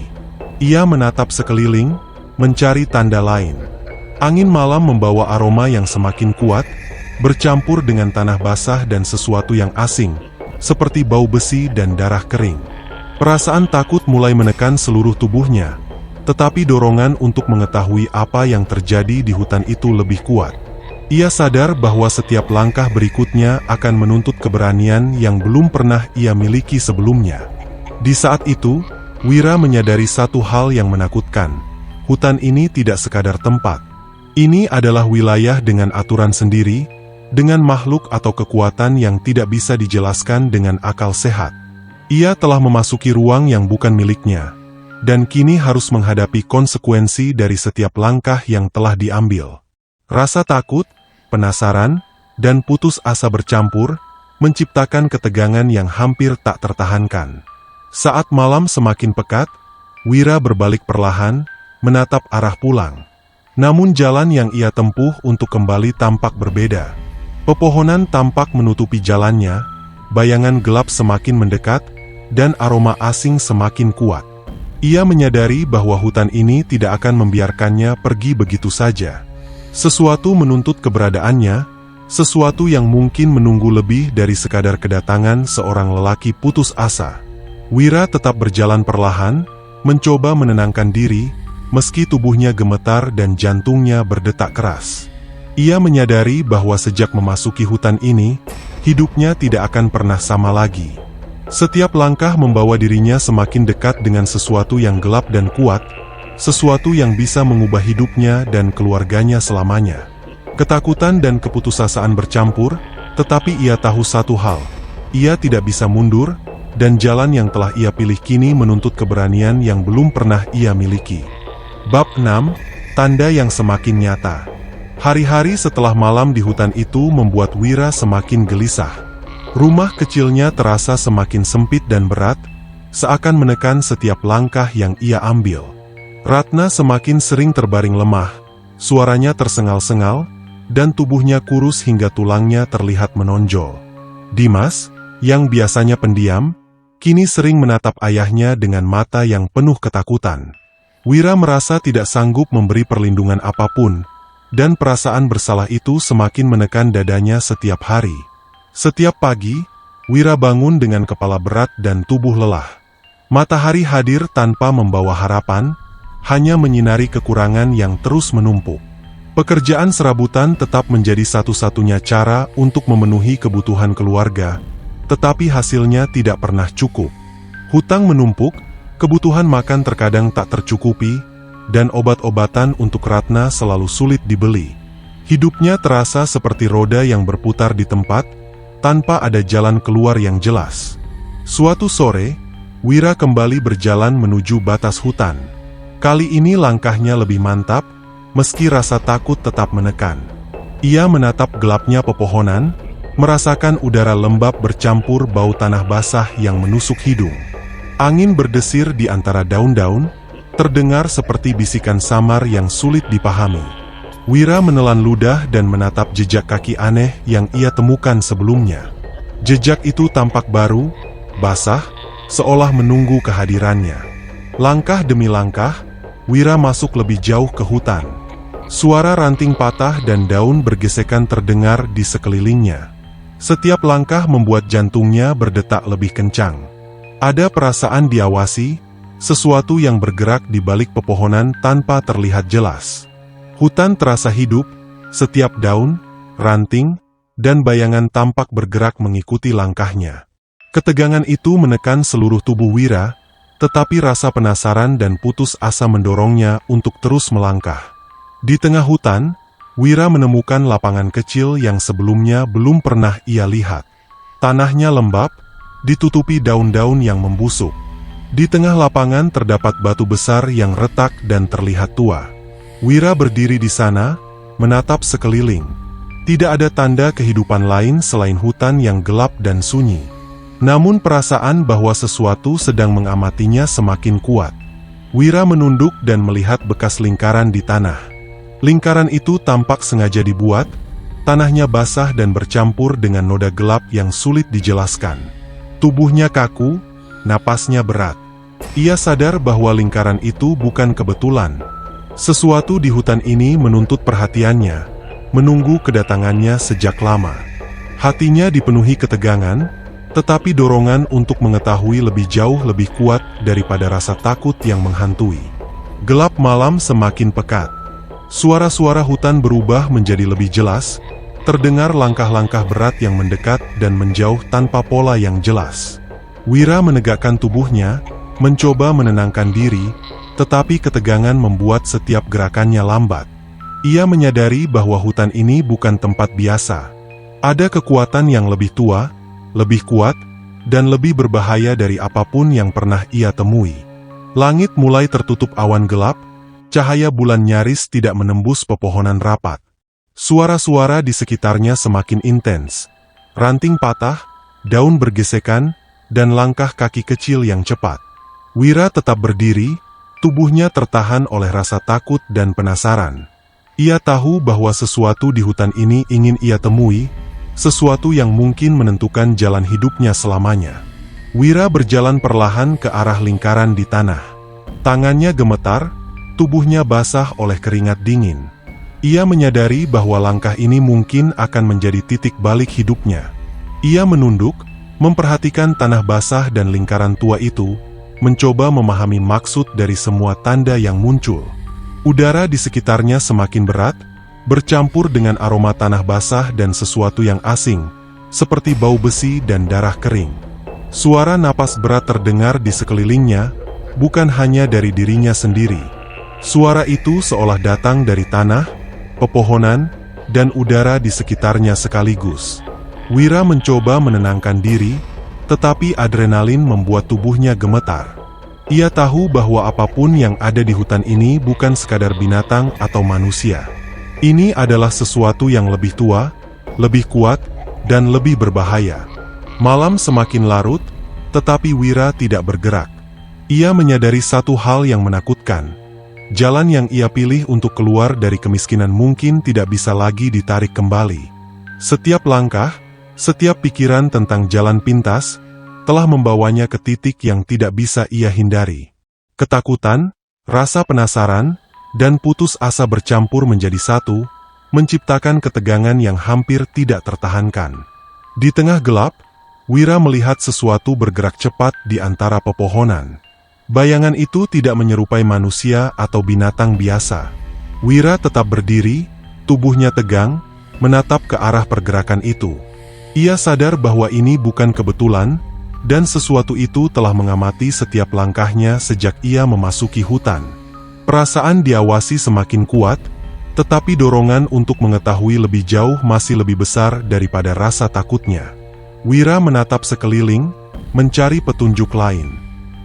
Ia menatap sekeliling, mencari tanda lain. Angin malam membawa aroma yang semakin kuat, bercampur dengan tanah basah dan sesuatu yang asing, seperti bau besi dan darah kering. Perasaan takut mulai menekan seluruh tubuhnya, tetapi dorongan untuk mengetahui apa yang terjadi di hutan itu lebih kuat. Ia sadar bahwa setiap langkah berikutnya akan menuntut keberanian yang belum pernah ia miliki sebelumnya. Di saat itu, Wira menyadari satu hal yang menakutkan. Hutan ini tidak sekadar tempat. Ini adalah wilayah dengan aturan sendiri, dengan makhluk atau kekuatan yang tidak bisa dijelaskan dengan akal sehat. Ia telah memasuki ruang yang bukan miliknya, dan kini harus menghadapi konsekuensi dari setiap langkah yang telah diambil. Rasa takut, penasaran, dan putus asa bercampur, menciptakan ketegangan yang hampir tak tertahankan. Saat malam semakin pekat, Wira berbalik perlahan, menatap arah pulang. Namun jalan yang ia tempuh untuk kembali tampak berbeda. Pepohonan tampak menutupi jalannya, bayangan gelap semakin mendekat, dan aroma asing semakin kuat. Ia menyadari bahwa hutan ini tidak akan membiarkannya pergi begitu saja. Sesuatu menuntut keberadaannya, sesuatu yang mungkin menunggu lebih dari sekadar kedatangan seorang lelaki putus asa. Wira tetap berjalan perlahan, mencoba menenangkan diri, meski tubuhnya gemetar dan jantungnya berdetak keras. Ia menyadari bahwa sejak memasuki hutan ini, hidupnya tidak akan pernah sama lagi. Setiap langkah membawa dirinya semakin dekat dengan sesuatu yang gelap dan kuat, sesuatu yang bisa mengubah hidupnya dan keluarganya selamanya. Ketakutan dan keputusasaan bercampur, tetapi ia tahu satu hal, ia tidak bisa mundur, dan jalan yang telah ia pilih kini menuntut keberanian yang belum pernah ia miliki. Bab 6, Tanda yang semakin nyata. Hari-hari setelah malam di hutan itu membuat Wira semakin gelisah. Rumah kecilnya terasa semakin sempit dan berat, seakan menekan setiap langkah yang ia ambil. Ratna semakin sering terbaring lemah, suaranya tersengal-sengal, dan tubuhnya kurus hingga tulangnya terlihat menonjol. Dimas, yang biasanya pendiam, kini sering menatap ayahnya dengan mata yang penuh ketakutan. Wira merasa tidak sanggup memberi perlindungan apapun, dan perasaan bersalah itu semakin menekan dadanya setiap hari. Setiap pagi, Wira bangun dengan kepala berat dan tubuh lelah. Matahari hadir tanpa membawa harapan, hanya menyinari kekurangan yang terus menumpuk. Pekerjaan serabutan tetap menjadi satu-satunya cara untuk memenuhi kebutuhan keluarga, tetapi hasilnya tidak pernah cukup. Hutang menumpuk, kebutuhan makan terkadang tak tercukupi, dan obat-obatan untuk Ratna selalu sulit dibeli. Hidupnya terasa seperti roda yang berputar di tempat, tanpa ada jalan keluar yang jelas. Suatu sore, Wira kembali berjalan menuju batas hutan. Kali ini langkahnya lebih mantap, meski rasa takut tetap menekan. Ia menatap gelapnya pepohonan, merasakan udara lembab bercampur bau tanah basah yang menusuk hidung. Angin berdesir di antara daun-daun, terdengar seperti bisikan samar yang sulit dipahami. Wira menelan ludah dan menatap jejak kaki aneh yang ia temukan sebelumnya. Jejak itu tampak baru, basah, seolah menunggu kehadirannya. Langkah demi langkah, Wira masuk lebih jauh ke hutan. Suara ranting patah dan daun bergesekan terdengar di sekelilingnya. Setiap langkah membuat jantungnya berdetak lebih kencang. Ada perasaan diawasi, sesuatu yang bergerak di balik pepohonan tanpa terlihat jelas. Hutan terasa hidup, setiap daun, ranting, dan bayangan tampak bergerak mengikuti langkahnya. Ketegangan itu menekan seluruh tubuh Wira, tetapi rasa penasaran dan putus asa mendorongnya untuk terus melangkah. Di tengah hutan, Wira menemukan lapangan kecil yang sebelumnya belum pernah ia lihat. Tanahnya lembab, ditutupi daun-daun yang membusuk. Di tengah lapangan terdapat batu besar yang retak dan terlihat tua. Wira berdiri di sana, menatap sekeliling. Tidak ada tanda kehidupan lain selain hutan yang gelap dan sunyi. Namun perasaan bahwa sesuatu sedang mengamatinya semakin kuat. Wira menunduk dan melihat bekas lingkaran di tanah. Lingkaran itu tampak sengaja dibuat, tanahnya basah dan bercampur dengan noda gelap yang sulit dijelaskan. Tubuhnya kaku, napasnya berat. Ia sadar bahwa lingkaran itu bukan kebetulan. Sesuatu di hutan ini menuntut perhatiannya, menunggu kedatangannya sejak lama. Hatinya dipenuhi ketegangan, tetapi dorongan untuk mengetahui lebih jauh lebih kuat daripada rasa takut yang menghantui. Gelap malam semakin pekat. Suara-suara hutan berubah menjadi lebih jelas, terdengar langkah-langkah berat yang mendekat dan menjauh tanpa pola yang jelas. Wira menegakkan tubuhnya, mencoba menenangkan diri, tetapi ketegangan membuat setiap gerakannya lambat. Ia menyadari bahwa hutan ini bukan tempat biasa. Ada kekuatan yang lebih tua, lebih kuat, dan lebih berbahaya dari apapun yang pernah ia temui. Langit mulai tertutup awan gelap, cahaya bulan nyaris tidak menembus pepohonan rapat. Suara-suara di sekitarnya semakin intens. Ranting patah, daun bergesekan, dan langkah kaki kecil yang cepat. Wira tetap berdiri, tubuhnya tertahan oleh rasa takut dan penasaran. Ia tahu bahwa sesuatu di hutan ini ingin ia temui, sesuatu yang mungkin menentukan jalan hidupnya selamanya. Wira berjalan perlahan ke arah lingkaran di tanah. Tangannya gemetar, tubuhnya basah oleh keringat dingin. Ia menyadari bahwa langkah ini mungkin akan menjadi titik balik hidupnya. Ia menunduk, memperhatikan tanah basah dan lingkaran tua itu, mencoba memahami maksud dari semua tanda yang muncul. Udara di sekitarnya semakin berat, bercampur dengan aroma tanah basah dan sesuatu yang asing, seperti bau besi dan darah kering. Suara napas berat terdengar di sekelilingnya, bukan hanya dari dirinya sendiri. Suara itu seolah datang dari tanah, pepohonan, dan udara di sekitarnya sekaligus. Wira mencoba menenangkan diri, tetapi adrenalin membuat tubuhnya gemetar. Ia tahu bahwa apapun yang ada di hutan ini bukan sekadar binatang atau manusia. Ini adalah sesuatu yang lebih tua, lebih kuat, dan lebih berbahaya. Malam semakin larut, tetapi Wira tidak bergerak. Ia menyadari satu hal yang menakutkan. Jalan yang ia pilih untuk keluar dari kemiskinan mungkin tidak bisa lagi ditarik kembali. Setiap langkah, setiap pikiran tentang jalan pintas, telah membawanya ke titik yang tidak bisa ia hindari. Ketakutan, rasa penasaran, dan putus asa bercampur menjadi satu, menciptakan ketegangan yang hampir tidak tertahankan. Di tengah gelap, Wira melihat sesuatu bergerak cepat di antara pepohonan. Bayangan itu tidak menyerupai manusia atau binatang biasa. Wira tetap berdiri, tubuhnya tegang, menatap ke arah pergerakan itu. Ia sadar bahwa ini bukan kebetulan, dan sesuatu itu telah mengamati setiap langkahnya sejak ia memasuki hutan. Perasaan diawasi semakin kuat, tetapi dorongan untuk mengetahui lebih jauh masih lebih besar daripada rasa takutnya. Wira menatap sekeliling, mencari petunjuk lain.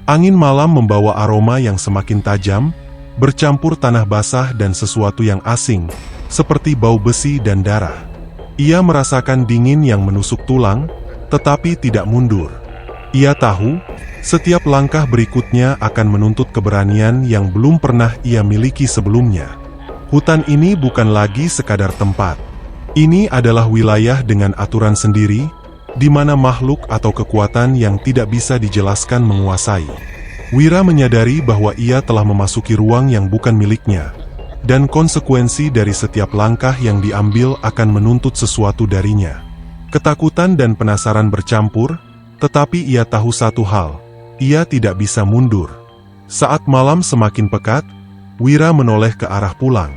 Angin malam membawa aroma yang semakin tajam, bercampur tanah basah dan sesuatu yang asing, seperti bau besi dan darah. Ia merasakan dingin yang menusuk tulang, tetapi tidak mundur. Ia tahu, setiap langkah berikutnya akan menuntut keberanian yang belum pernah ia miliki sebelumnya. Hutan ini bukan lagi sekadar tempat. Ini adalah wilayah dengan aturan sendiri, di mana makhluk atau kekuatan yang tidak bisa dijelaskan menguasai. Wira menyadari bahwa ia telah memasuki ruang yang bukan miliknya, dan konsekuensi dari setiap langkah yang diambil akan menuntut sesuatu darinya. Ketakutan dan penasaran bercampur, tetapi ia tahu satu hal, ia tidak bisa mundur. Saat malam semakin pekat, Wira menoleh ke arah pulang.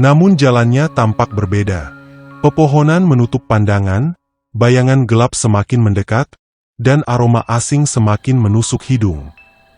Namun jalannya tampak berbeda. Pepohonan menutup pandangan, bayangan gelap semakin mendekat, dan aroma asing semakin menusuk hidung.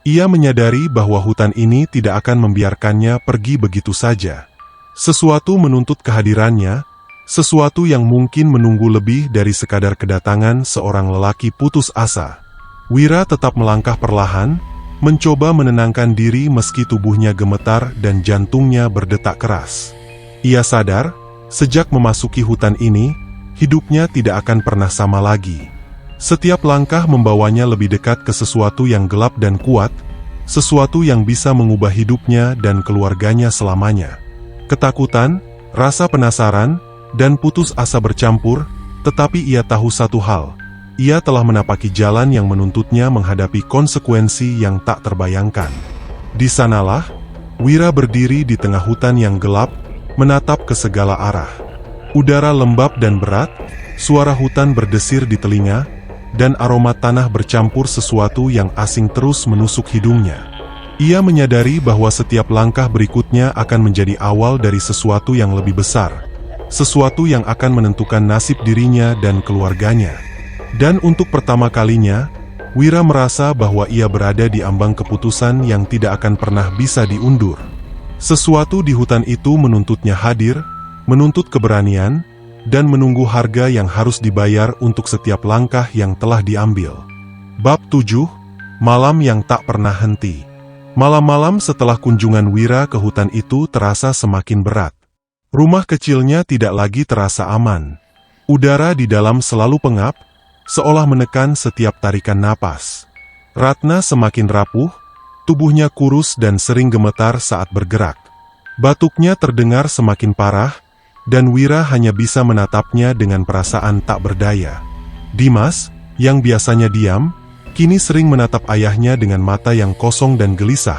Ia menyadari bahwa hutan ini tidak akan membiarkannya pergi begitu saja. Sesuatu menuntut kehadirannya, sesuatu yang mungkin menunggu lebih dari sekadar kedatangan seorang lelaki putus asa. Wira tetap melangkah perlahan, mencoba menenangkan diri meski tubuhnya gemetar dan jantungnya berdetak keras. Ia sadar, sejak memasuki hutan ini, hidupnya tidak akan pernah sama lagi. Setiap langkah membawanya lebih dekat ke sesuatu yang gelap dan kuat, sesuatu yang bisa mengubah hidupnya dan keluarganya selamanya. Ketakutan, rasa penasaran, dan putus asa bercampur, tetapi ia tahu satu hal, ia telah menapaki jalan yang menuntutnya menghadapi konsekuensi yang tak terbayangkan. Di sanalah, Wira berdiri di tengah hutan yang gelap, menatap ke segala arah. Udara lembab dan berat, suara hutan berdesir di telinga, dan aroma tanah bercampur sesuatu yang asing terus menusuk hidungnya. Ia menyadari bahwa setiap langkah berikutnya akan menjadi awal dari sesuatu yang lebih besar, sesuatu yang akan menentukan nasib dirinya dan keluarganya. Dan untuk pertama kalinya, Wira merasa bahwa ia berada di ambang keputusan yang tidak akan pernah bisa diundur. Sesuatu di hutan itu menuntutnya hadir, menuntut keberanian, dan menunggu harga yang harus dibayar untuk setiap langkah yang telah diambil. Bab 7, Malam yang tak pernah henti. Malam-malam setelah kunjungan Wira ke hutan itu terasa semakin berat. Rumah kecilnya tidak lagi terasa aman. Udara di dalam selalu pengap, seolah menekan setiap tarikan napas. Ratna semakin rapuh, tubuhnya kurus dan sering gemetar saat bergerak. Batuknya terdengar semakin parah, dan Wira hanya bisa menatapnya dengan perasaan tak berdaya. Dimas, yang biasanya diam, kini sering menatap ayahnya dengan mata yang kosong dan gelisah,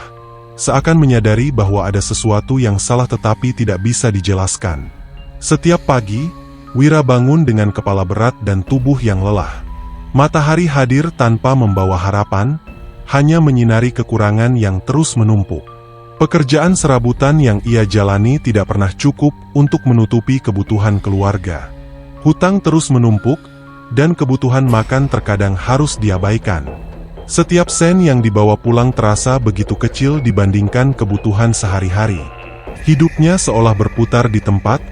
seakan menyadari bahwa ada sesuatu yang salah tetapi tidak bisa dijelaskan. Setiap pagi, Wira bangun dengan kepala berat dan tubuh yang lelah. Matahari hadir tanpa membawa harapan, hanya menyinari kekurangan yang terus menumpuk. Pekerjaan serabutan yang ia jalani tidak pernah cukup untuk menutupi kebutuhan keluarga. Hutang terus menumpuk, dan kebutuhan makan terkadang harus diabaikan. Setiap sen yang dibawa pulang terasa begitu kecil dibandingkan kebutuhan sehari-hari. Hidupnya seolah berputar di tempat,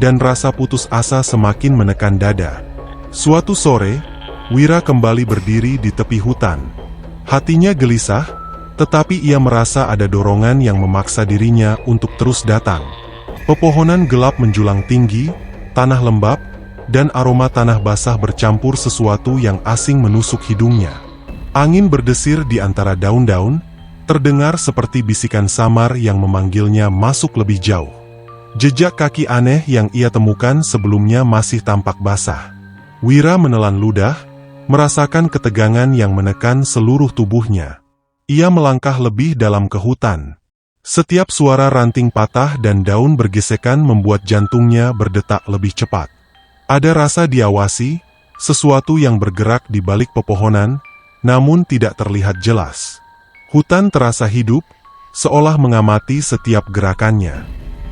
dan rasa putus asa semakin menekan dada. Suatu sore, Wira kembali berdiri di tepi hutan. Hatinya gelisah, tetapi ia merasa ada dorongan yang memaksa dirinya untuk terus datang. Pepohonan gelap menjulang tinggi, tanah lembab, dan aroma tanah basah bercampur sesuatu yang asing menusuk hidungnya. Angin berdesir di antara daun-daun, Terdengar seperti bisikan samar yang memanggilnya masuk lebih jauh. Jejak kaki aneh yang ia temukan sebelumnya masih tampak basah. Wira menelan ludah, merasakan ketegangan yang menekan seluruh tubuhnya. Ia melangkah lebih dalam ke hutan. Setiap suara ranting patah dan daun bergesekan membuat jantungnya berdetak lebih cepat. Ada rasa diawasi, sesuatu yang bergerak di balik pepohonan, namun tidak terlihat jelas. Hutan terasa hidup, seolah mengamati setiap gerakannya.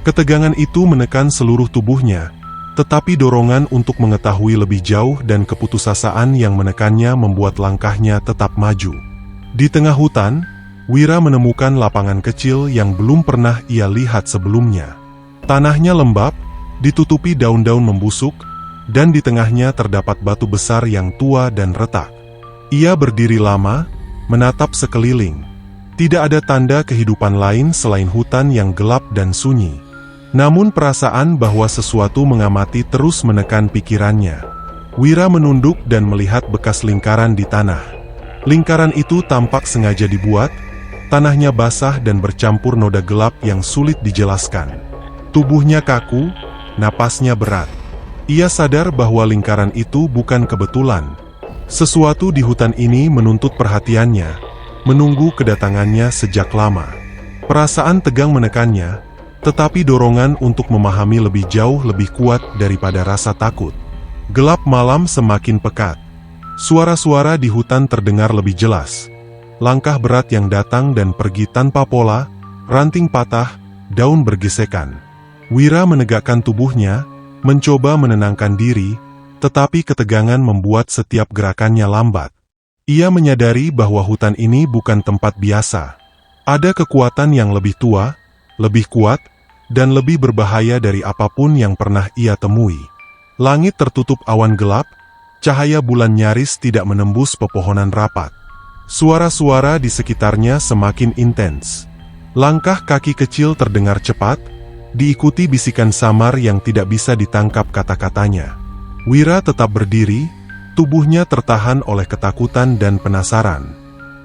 Ketegangan itu menekan seluruh tubuhnya, tetapi dorongan untuk mengetahui lebih jauh dan keputusasaan yang menekannya membuat langkahnya tetap maju. Di tengah hutan, Wira menemukan lapangan kecil yang belum pernah ia lihat sebelumnya. Tanahnya lembab, ditutupi daun-daun membusuk, dan di tengahnya terdapat batu besar yang tua dan retak. Ia berdiri lama, menatap sekeliling. Tidak ada tanda kehidupan lain selain hutan yang gelap dan sunyi. Namun perasaan bahwa sesuatu mengamati terus menekan pikirannya. Wira menunduk dan melihat bekas lingkaran di tanah. Lingkaran itu tampak sengaja dibuat, tanahnya basah dan bercampur noda gelap yang sulit dijelaskan. Tubuhnya kaku, napasnya berat. Ia sadar bahwa lingkaran itu bukan kebetulan. Sesuatu di hutan ini menuntut perhatiannya, menunggu kedatangannya sejak lama. Perasaan tegang menekannya, tetapi dorongan untuk memahami lebih jauh lebih kuat daripada rasa takut. Gelap malam semakin pekat. Suara-suara di hutan terdengar lebih jelas. Langkah berat yang datang dan pergi tanpa pola, ranting patah, daun bergesekan. Wira menegakkan tubuhnya, mencoba menenangkan diri, tetapi ketegangan membuat setiap gerakannya lambat. Ia menyadari bahwa hutan ini bukan tempat biasa. Ada kekuatan yang lebih tua, lebih kuat, dan lebih berbahaya dari apapun yang pernah ia temui. Langit tertutup awan gelap, cahaya bulan nyaris tidak menembus pepohonan rapat. Suara-suara di sekitarnya semakin intens. Langkah kaki kecil terdengar cepat, diikuti bisikan samar yang tidak bisa ditangkap kata-katanya. Wira tetap berdiri, tubuhnya tertahan oleh ketakutan dan penasaran.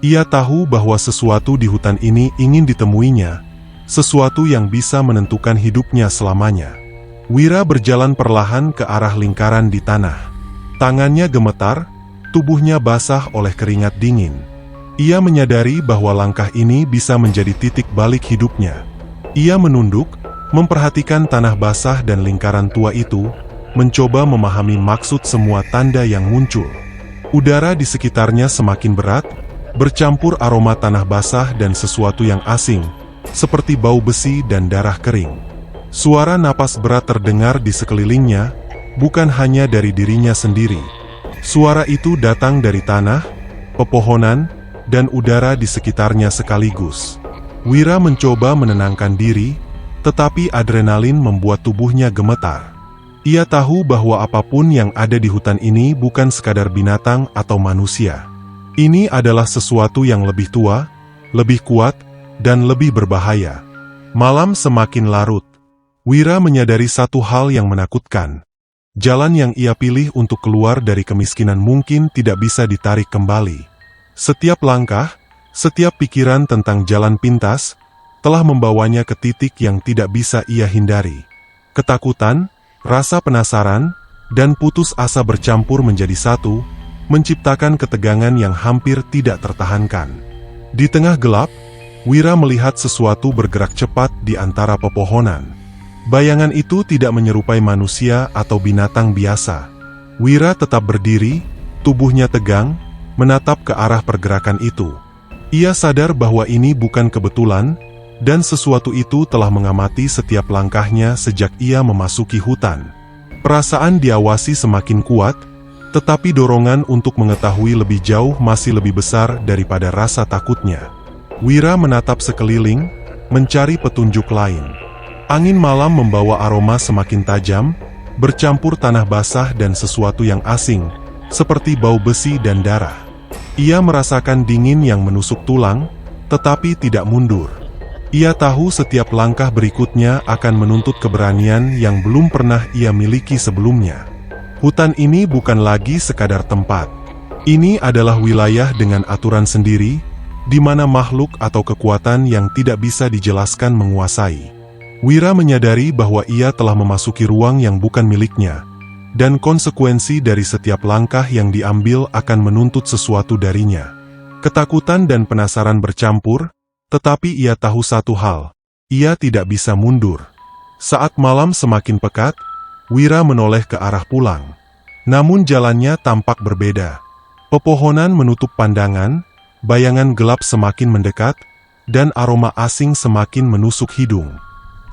Ia tahu bahwa sesuatu di hutan ini ingin ditemuinya, sesuatu yang bisa menentukan hidupnya selamanya. Wira berjalan perlahan ke arah lingkaran di tanah. Tangannya gemetar, tubuhnya basah oleh keringat dingin. Ia menyadari bahwa langkah ini bisa menjadi titik balik hidupnya. Ia menunduk, memperhatikan tanah basah dan lingkaran tua itu, mencoba memahami maksud semua tanda yang muncul. Udara di sekitarnya semakin berat, bercampur aroma tanah basah dan sesuatu yang asing, seperti bau besi dan darah kering. Suara napas berat terdengar di sekelilingnya, bukan hanya dari dirinya sendiri. Suara itu datang dari tanah, pepohonan, dan udara di sekitarnya sekaligus. Wira mencoba menenangkan diri, tetapi adrenalin membuat tubuhnya gemetar. Ia tahu bahwa apapun yang ada di hutan ini bukan sekadar binatang atau manusia. Ini adalah sesuatu yang lebih tua, lebih kuat, dan lebih berbahaya. Malam semakin larut. Wira menyadari satu hal yang menakutkan. Jalan yang ia pilih untuk keluar dari kemiskinan mungkin tidak bisa ditarik kembali. Setiap langkah, setiap pikiran tentang jalan pintas, telah membawanya ke titik yang tidak bisa ia hindari. Ketakutan, rasa penasaran, dan putus asa bercampur menjadi satu, menciptakan ketegangan yang hampir tidak tertahankan. Di tengah gelap, Wira melihat sesuatu bergerak cepat di antara pepohonan. Bayangan itu tidak menyerupai manusia atau binatang biasa. Wira tetap berdiri, tubuhnya tegang, menatap ke arah pergerakan itu. Ia sadar bahwa ini bukan kebetulan, dan sesuatu itu telah mengamati setiap langkahnya sejak ia memasuki hutan. Perasaan diawasi semakin kuat, tetapi dorongan untuk mengetahui lebih jauh masih lebih besar daripada rasa takutnya. Wira menatap sekeliling, mencari petunjuk lain. Angin malam membawa aroma semakin tajam, bercampur tanah basah dan sesuatu yang asing, seperti bau besi dan darah. Ia merasakan dingin yang menusuk tulang, tetapi tidak mundur. Ia tahu setiap langkah berikutnya akan menuntut keberanian yang belum pernah ia miliki sebelumnya. Hutan ini bukan lagi sekadar tempat. Ini adalah wilayah dengan aturan sendiri, di mana makhluk atau kekuatan yang tidak bisa dijelaskan menguasai. Wira menyadari bahwa ia telah memasuki ruang yang bukan miliknya, dan konsekuensi dari setiap langkah yang diambil akan menuntut sesuatu darinya. Ketakutan dan penasaran bercampur, tetapi ia tahu satu hal, ia tidak bisa mundur. Saat malam semakin pekat, Wira menoleh ke arah pulang. Namun jalannya tampak berbeda. Pepohonan menutup pandangan, bayangan gelap semakin mendekat, dan aroma asing semakin menusuk hidung.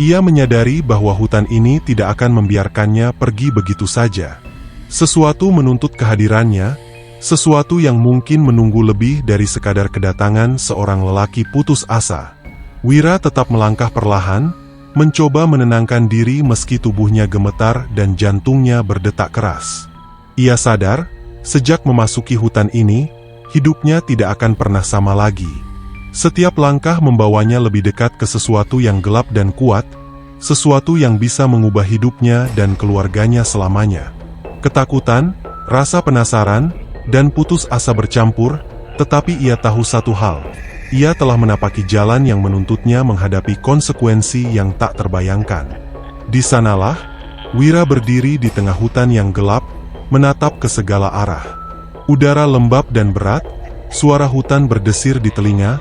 Ia menyadari bahwa hutan ini tidak akan membiarkannya pergi begitu saja. Sesuatu menuntut kehadirannya, sesuatu yang mungkin menunggu lebih dari sekadar kedatangan seorang lelaki putus asa. Wira tetap melangkah perlahan, mencoba menenangkan diri meski tubuhnya gemetar dan jantungnya berdetak keras. Ia sadar, sejak memasuki hutan ini, hidupnya tidak akan pernah sama lagi. Setiap langkah membawanya lebih dekat ke sesuatu yang gelap dan kuat, sesuatu yang bisa mengubah hidupnya dan keluarganya selamanya. Ketakutan, rasa penasaran, dan putus asa bercampur, tetapi ia tahu satu hal. Ia telah menapaki jalan yang menuntutnya menghadapi konsekuensi yang tak terbayangkan. Di sanalah, Wira berdiri di tengah hutan yang gelap, menatap ke segala arah. Udara lembab dan berat, suara hutan berdesir di telinga,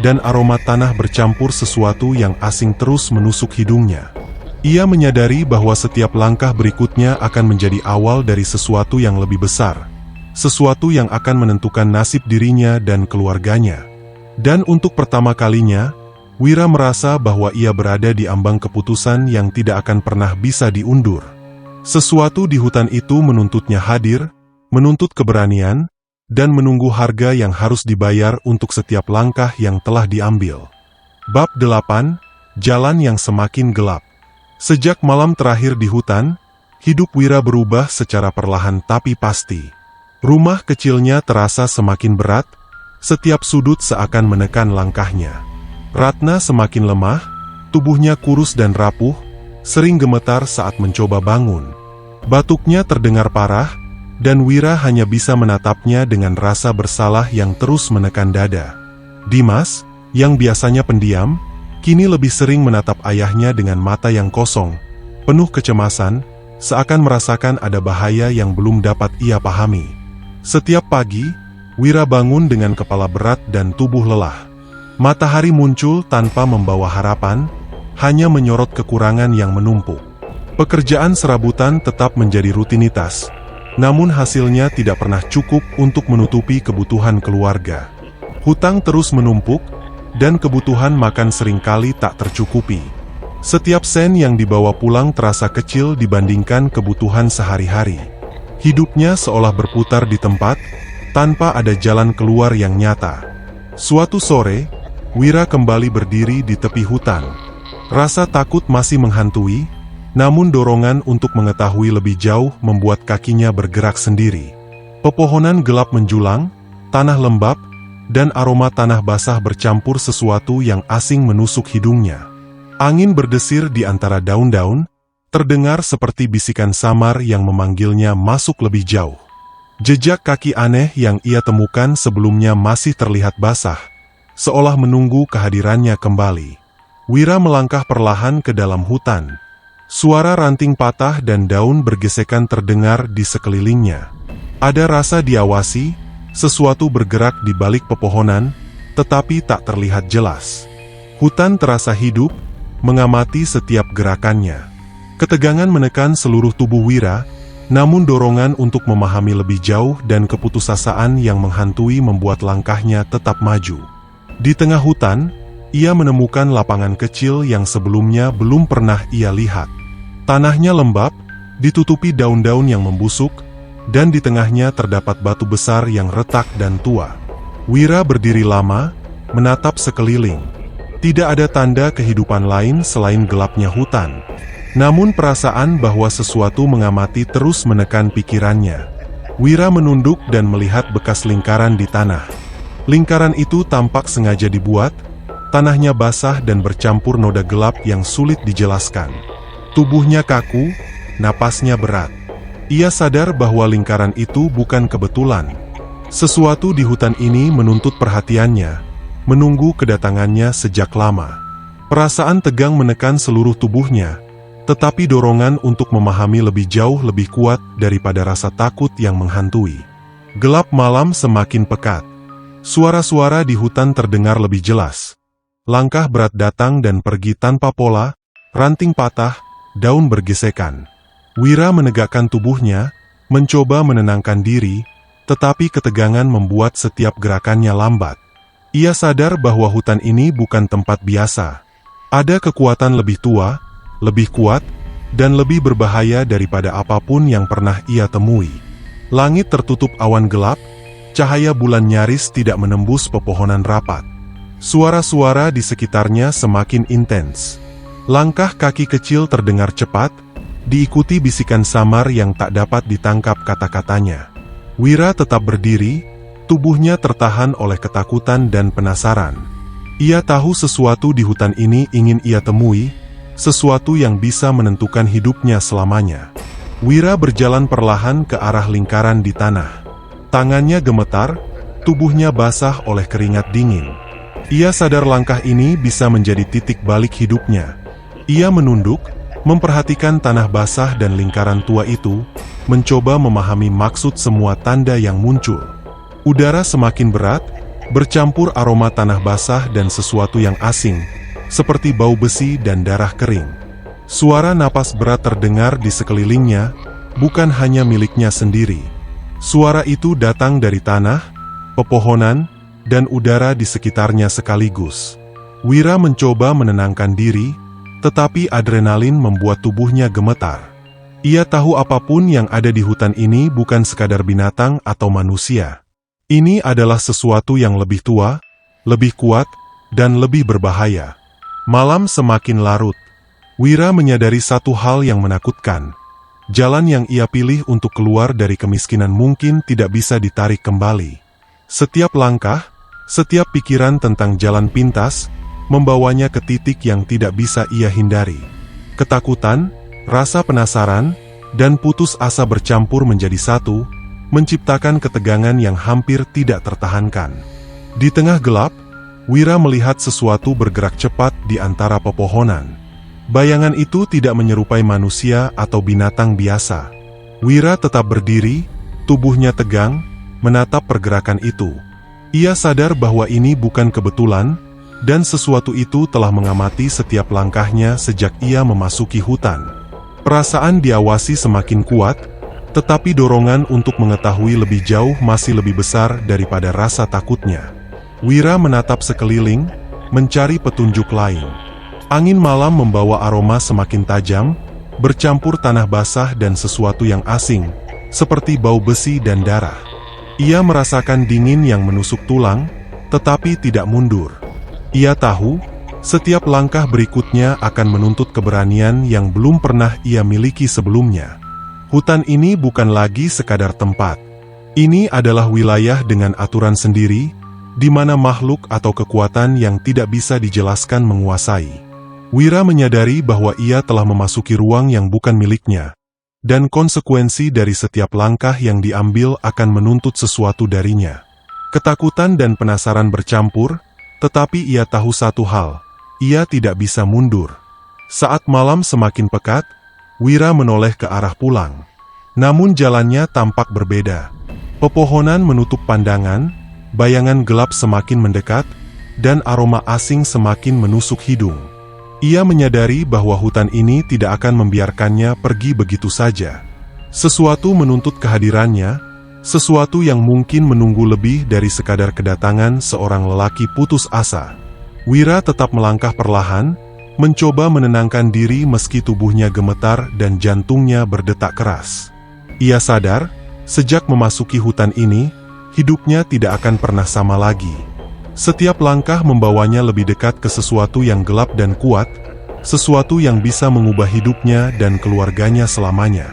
dan aroma tanah bercampur sesuatu yang asing terus menusuk hidungnya. Ia menyadari bahwa setiap langkah berikutnya akan menjadi awal dari sesuatu yang lebih besar, sesuatu yang akan menentukan nasib dirinya dan keluarganya. Dan untuk pertama kalinya, Wira merasa bahwa ia berada di ambang keputusan yang tidak akan pernah bisa diundur. Sesuatu di hutan itu menuntutnya hadir, menuntut keberanian, dan menunggu harga yang harus dibayar untuk setiap langkah yang telah diambil. Bab 8, Jalan yang Semakin Gelap. Sejak malam terakhir di hutan, hidup Wira berubah secara perlahan tapi pasti. Rumah kecilnya terasa semakin berat, setiap sudut seakan menekan langkahnya. Ratna semakin lemah, tubuhnya kurus dan rapuh, sering gemetar saat mencoba bangun. Batuknya terdengar parah, dan Wira hanya bisa menatapnya dengan rasa bersalah yang terus menekan dada. Dimas, yang biasanya pendiam, kini lebih sering menatap ayahnya dengan mata yang kosong, penuh kecemasan, seakan merasakan ada bahaya yang belum dapat ia pahami. Setiap pagi, Wira bangun dengan kepala berat dan tubuh lelah. Matahari muncul tanpa membawa harapan, hanya menyorot kekurangan yang menumpuk. Pekerjaan serabutan tetap menjadi rutinitas, namun hasilnya tidak pernah cukup untuk menutupi kebutuhan keluarga. Hutang terus menumpuk, dan kebutuhan makan seringkali tak tercukupi. Setiap sen yang dibawa pulang terasa kecil dibandingkan kebutuhan sehari-hari. Hidupnya seolah berputar di tempat, tanpa ada jalan keluar yang nyata. Suatu sore, Wira kembali berdiri di tepi hutan. Rasa takut masih menghantui, namun dorongan untuk mengetahui lebih jauh membuat kakinya bergerak sendiri. Pepohonan gelap menjulang, tanah lembab, dan aroma tanah basah bercampur sesuatu yang asing menusuk hidungnya. Angin berdesir di antara daun-daun, terdengar seperti bisikan samar yang memanggilnya masuk lebih jauh. Jejak kaki aneh yang ia temukan sebelumnya masih terlihat basah, seolah menunggu kehadirannya kembali. Wira melangkah perlahan ke dalam hutan. Suara ranting patah dan daun bergesekan terdengar di sekelilingnya. Ada rasa diawasi, sesuatu bergerak di balik pepohonan, tetapi tak terlihat jelas. Hutan terasa hidup, mengamati setiap gerakannya. Ketegangan menekan seluruh tubuh Wira, namun dorongan untuk memahami lebih jauh dan keputusasaan yang menghantui membuat langkahnya tetap maju. Di tengah hutan, ia menemukan lapangan kecil yang sebelumnya belum pernah ia lihat. Tanahnya lembab, ditutupi daun-daun yang membusuk, dan di tengahnya terdapat batu besar yang retak dan tua. Wira berdiri lama, menatap sekeliling. Tidak ada tanda kehidupan lain selain gelapnya hutan. Namun perasaan bahwa sesuatu mengamati terus menekan pikirannya. Wira menunduk dan melihat bekas lingkaran di tanah. Lingkaran itu tampak sengaja dibuat, tanahnya basah dan bercampur noda gelap yang sulit dijelaskan. Tubuhnya kaku, napasnya berat. Ia sadar bahwa lingkaran itu bukan kebetulan. Sesuatu di hutan ini menuntut perhatiannya, menunggu kedatangannya sejak lama. Perasaan tegang menekan seluruh tubuhnya, tetapi dorongan untuk memahami lebih jauh lebih kuat daripada rasa takut yang menghantui. Gelap malam semakin pekat. Suara-suara di hutan terdengar lebih jelas. Langkah berat datang dan pergi tanpa pola, ranting patah, daun bergesekan. Wira menegakkan tubuhnya, mencoba menenangkan diri, tetapi ketegangan membuat setiap gerakannya lambat. Ia sadar bahwa hutan ini bukan tempat biasa. Ada kekuatan lebih tua, lebih kuat, dan lebih berbahaya daripada apapun yang pernah ia temui. Langit tertutup awan gelap, cahaya bulan nyaris tidak menembus pepohonan rapat. Suara-suara di sekitarnya semakin intens. Langkah kaki kecil terdengar cepat, diikuti bisikan samar yang tak dapat ditangkap kata-katanya. Wira tetap berdiri, tubuhnya tertahan oleh ketakutan dan penasaran. Ia tahu sesuatu di hutan ini ingin ia temui, sesuatu yang bisa menentukan hidupnya selamanya. Wira berjalan perlahan ke arah lingkaran di tanah. Tangannya gemetar, tubuhnya basah oleh keringat dingin. Ia sadar langkah ini bisa menjadi titik balik hidupnya. Ia menunduk, memperhatikan tanah basah dan lingkaran tua itu, mencoba memahami maksud semua tanda yang muncul. Udara semakin berat, bercampur aroma tanah basah dan sesuatu yang asing, seperti bau besi dan darah kering. Suara napas berat terdengar di sekelilingnya, bukan hanya miliknya sendiri. Suara itu datang dari tanah, pepohonan, dan udara di sekitarnya sekaligus. Wira mencoba menenangkan diri, tetapi adrenalin membuat tubuhnya gemetar. Ia tahu apapun yang ada di hutan ini bukan sekadar binatang atau manusia. Ini adalah sesuatu yang lebih tua, lebih kuat, dan lebih berbahaya. Malam semakin larut. Wira menyadari satu hal yang menakutkan. Jalan yang ia pilih untuk keluar dari kemiskinan mungkin tidak bisa ditarik kembali. Setiap langkah, setiap pikiran tentang jalan pintas, membawanya ke titik yang tidak bisa ia hindari. Ketakutan, rasa penasaran, dan putus asa bercampur menjadi satu, menciptakan ketegangan yang hampir tidak tertahankan. Di tengah gelap, Wira melihat sesuatu bergerak cepat di antara pepohonan. Bayangan itu tidak menyerupai manusia atau binatang biasa. Wira tetap berdiri, tubuhnya tegang, menatap pergerakan itu. Ia sadar bahwa ini bukan kebetulan, dan sesuatu itu telah mengamati setiap langkahnya sejak ia memasuki hutan. Perasaan diawasi semakin kuat, tetapi dorongan untuk mengetahui lebih jauh masih lebih besar daripada rasa takutnya. Wira menatap sekeliling, mencari petunjuk lain. Angin malam membawa aroma semakin tajam, bercampur tanah basah dan sesuatu yang asing, seperti bau besi dan darah. Ia merasakan dingin yang menusuk tulang, tetapi tidak mundur. Ia tahu, setiap langkah berikutnya akan menuntut keberanian yang belum pernah ia miliki sebelumnya. Hutan ini bukan lagi sekadar tempat. Ini adalah wilayah dengan aturan sendiri, di mana makhluk atau kekuatan yang tidak bisa dijelaskan menguasai. Wira menyadari bahwa ia telah memasuki ruang yang bukan miliknya, dan konsekuensi dari setiap langkah yang diambil akan menuntut sesuatu darinya. Ketakutan dan penasaran bercampur, tetapi ia tahu satu hal, ia tidak bisa mundur. Saat malam semakin pekat, Wira menoleh ke arah pulang. Namun jalannya tampak berbeda. Pepohonan menutup pandangan, bayangan gelap semakin mendekat, dan aroma asing semakin menusuk hidung. Ia menyadari bahwa hutan ini tidak akan membiarkannya pergi begitu saja. Sesuatu menuntut kehadirannya, sesuatu yang mungkin menunggu lebih dari sekadar kedatangan seorang lelaki putus asa. Wira tetap melangkah perlahan, mencoba menenangkan diri meski tubuhnya gemetar dan jantungnya berdetak keras. Ia sadar, sejak memasuki hutan ini, hidupnya tidak akan pernah sama lagi. Setiap langkah membawanya lebih dekat ke sesuatu yang gelap dan kuat, sesuatu yang bisa mengubah hidupnya dan keluarganya selamanya.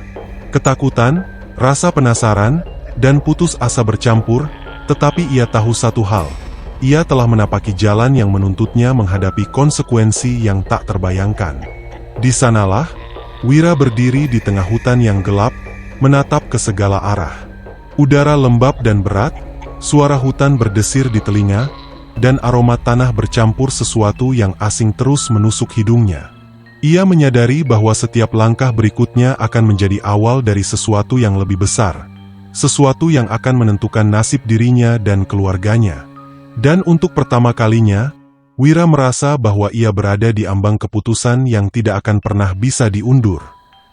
Ketakutan, rasa penasaran, dan putus asa bercampur, tetapi ia tahu satu hal. Ia telah menapaki jalan yang menuntutnya menghadapi konsekuensi yang tak terbayangkan. Di sanalah, Wira berdiri di tengah hutan yang gelap, menatap ke segala arah. Udara lembab dan berat, suara hutan berdesir di telinga, dan aroma tanah bercampur sesuatu yang asing terus menusuk hidungnya. Ia menyadari bahwa setiap langkah berikutnya akan menjadi awal dari sesuatu yang lebih besar, sesuatu yang akan menentukan nasib dirinya dan keluarganya. Dan untuk pertama kalinya, Wira merasa bahwa ia berada di ambang keputusan yang tidak akan pernah bisa diundur.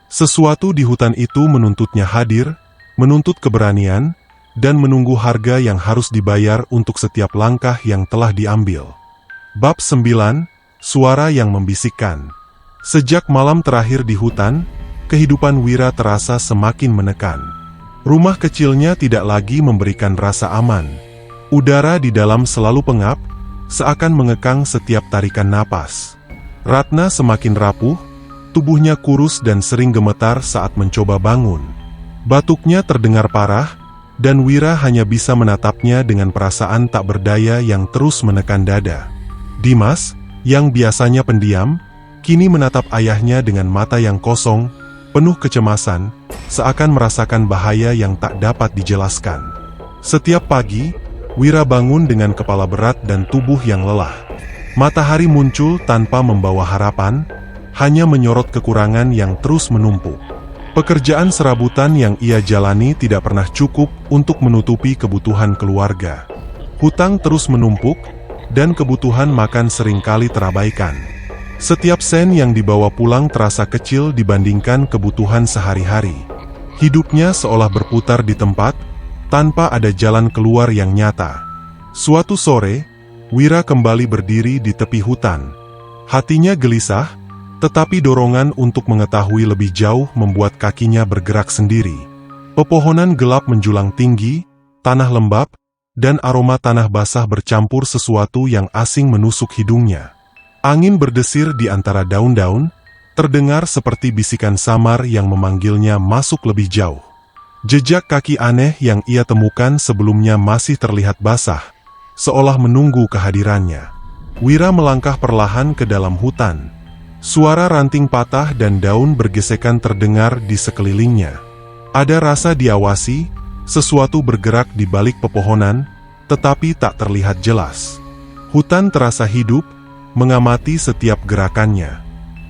Sesuatu di hutan itu menuntutnya hadir, menuntut keberanian, dan menunggu harga yang harus dibayar untuk setiap langkah yang telah diambil. Bab 9, Suara yang Membisikkan. Sejak malam terakhir di hutan, kehidupan Wira terasa semakin menekan. Rumah kecilnya tidak lagi memberikan rasa aman. Udara di dalam selalu pengap, seakan mengekang setiap tarikan napas. Ratna semakin rapuh, tubuhnya kurus dan sering gemetar saat mencoba bangun. Batuknya terdengar parah, dan Wira hanya bisa menatapnya dengan perasaan tak berdaya yang terus menekan dada. Dimas, yang biasanya pendiam, kini menatap ayahnya dengan mata yang kosong, penuh kecemasan, seakan merasakan bahaya yang tak dapat dijelaskan. Setiap pagi, Wira bangun dengan kepala berat dan tubuh yang lelah. Matahari muncul tanpa membawa harapan, hanya menyorot kekurangan yang terus menumpuk. Pekerjaan serabutan yang ia jalani tidak pernah cukup untuk menutupi kebutuhan keluarga. Hutang terus menumpuk, dan kebutuhan makan seringkali terabaikan. Setiap sen yang dibawa pulang terasa kecil dibandingkan kebutuhan sehari-hari. Hidupnya seolah berputar di tempat, tanpa ada jalan keluar yang nyata. Suatu sore, Wira kembali berdiri di tepi hutan. Hatinya gelisah, tetapi dorongan untuk mengetahui lebih jauh membuat kakinya bergerak sendiri. Pepohonan gelap menjulang tinggi, tanah lembab, dan aroma tanah basah bercampur sesuatu yang asing menusuk hidungnya. Angin berdesir di antara daun-daun, terdengar seperti bisikan samar yang memanggilnya masuk lebih jauh. Jejak kaki aneh yang ia temukan sebelumnya masih terlihat basah, seolah menunggu kehadirannya. Wira melangkah perlahan ke dalam hutan. Suara ranting patah dan daun bergesekan terdengar di sekelilingnya. Ada rasa diawasi, sesuatu bergerak di balik pepohonan, tetapi tak terlihat jelas. Hutan terasa hidup, mengamati setiap gerakannya.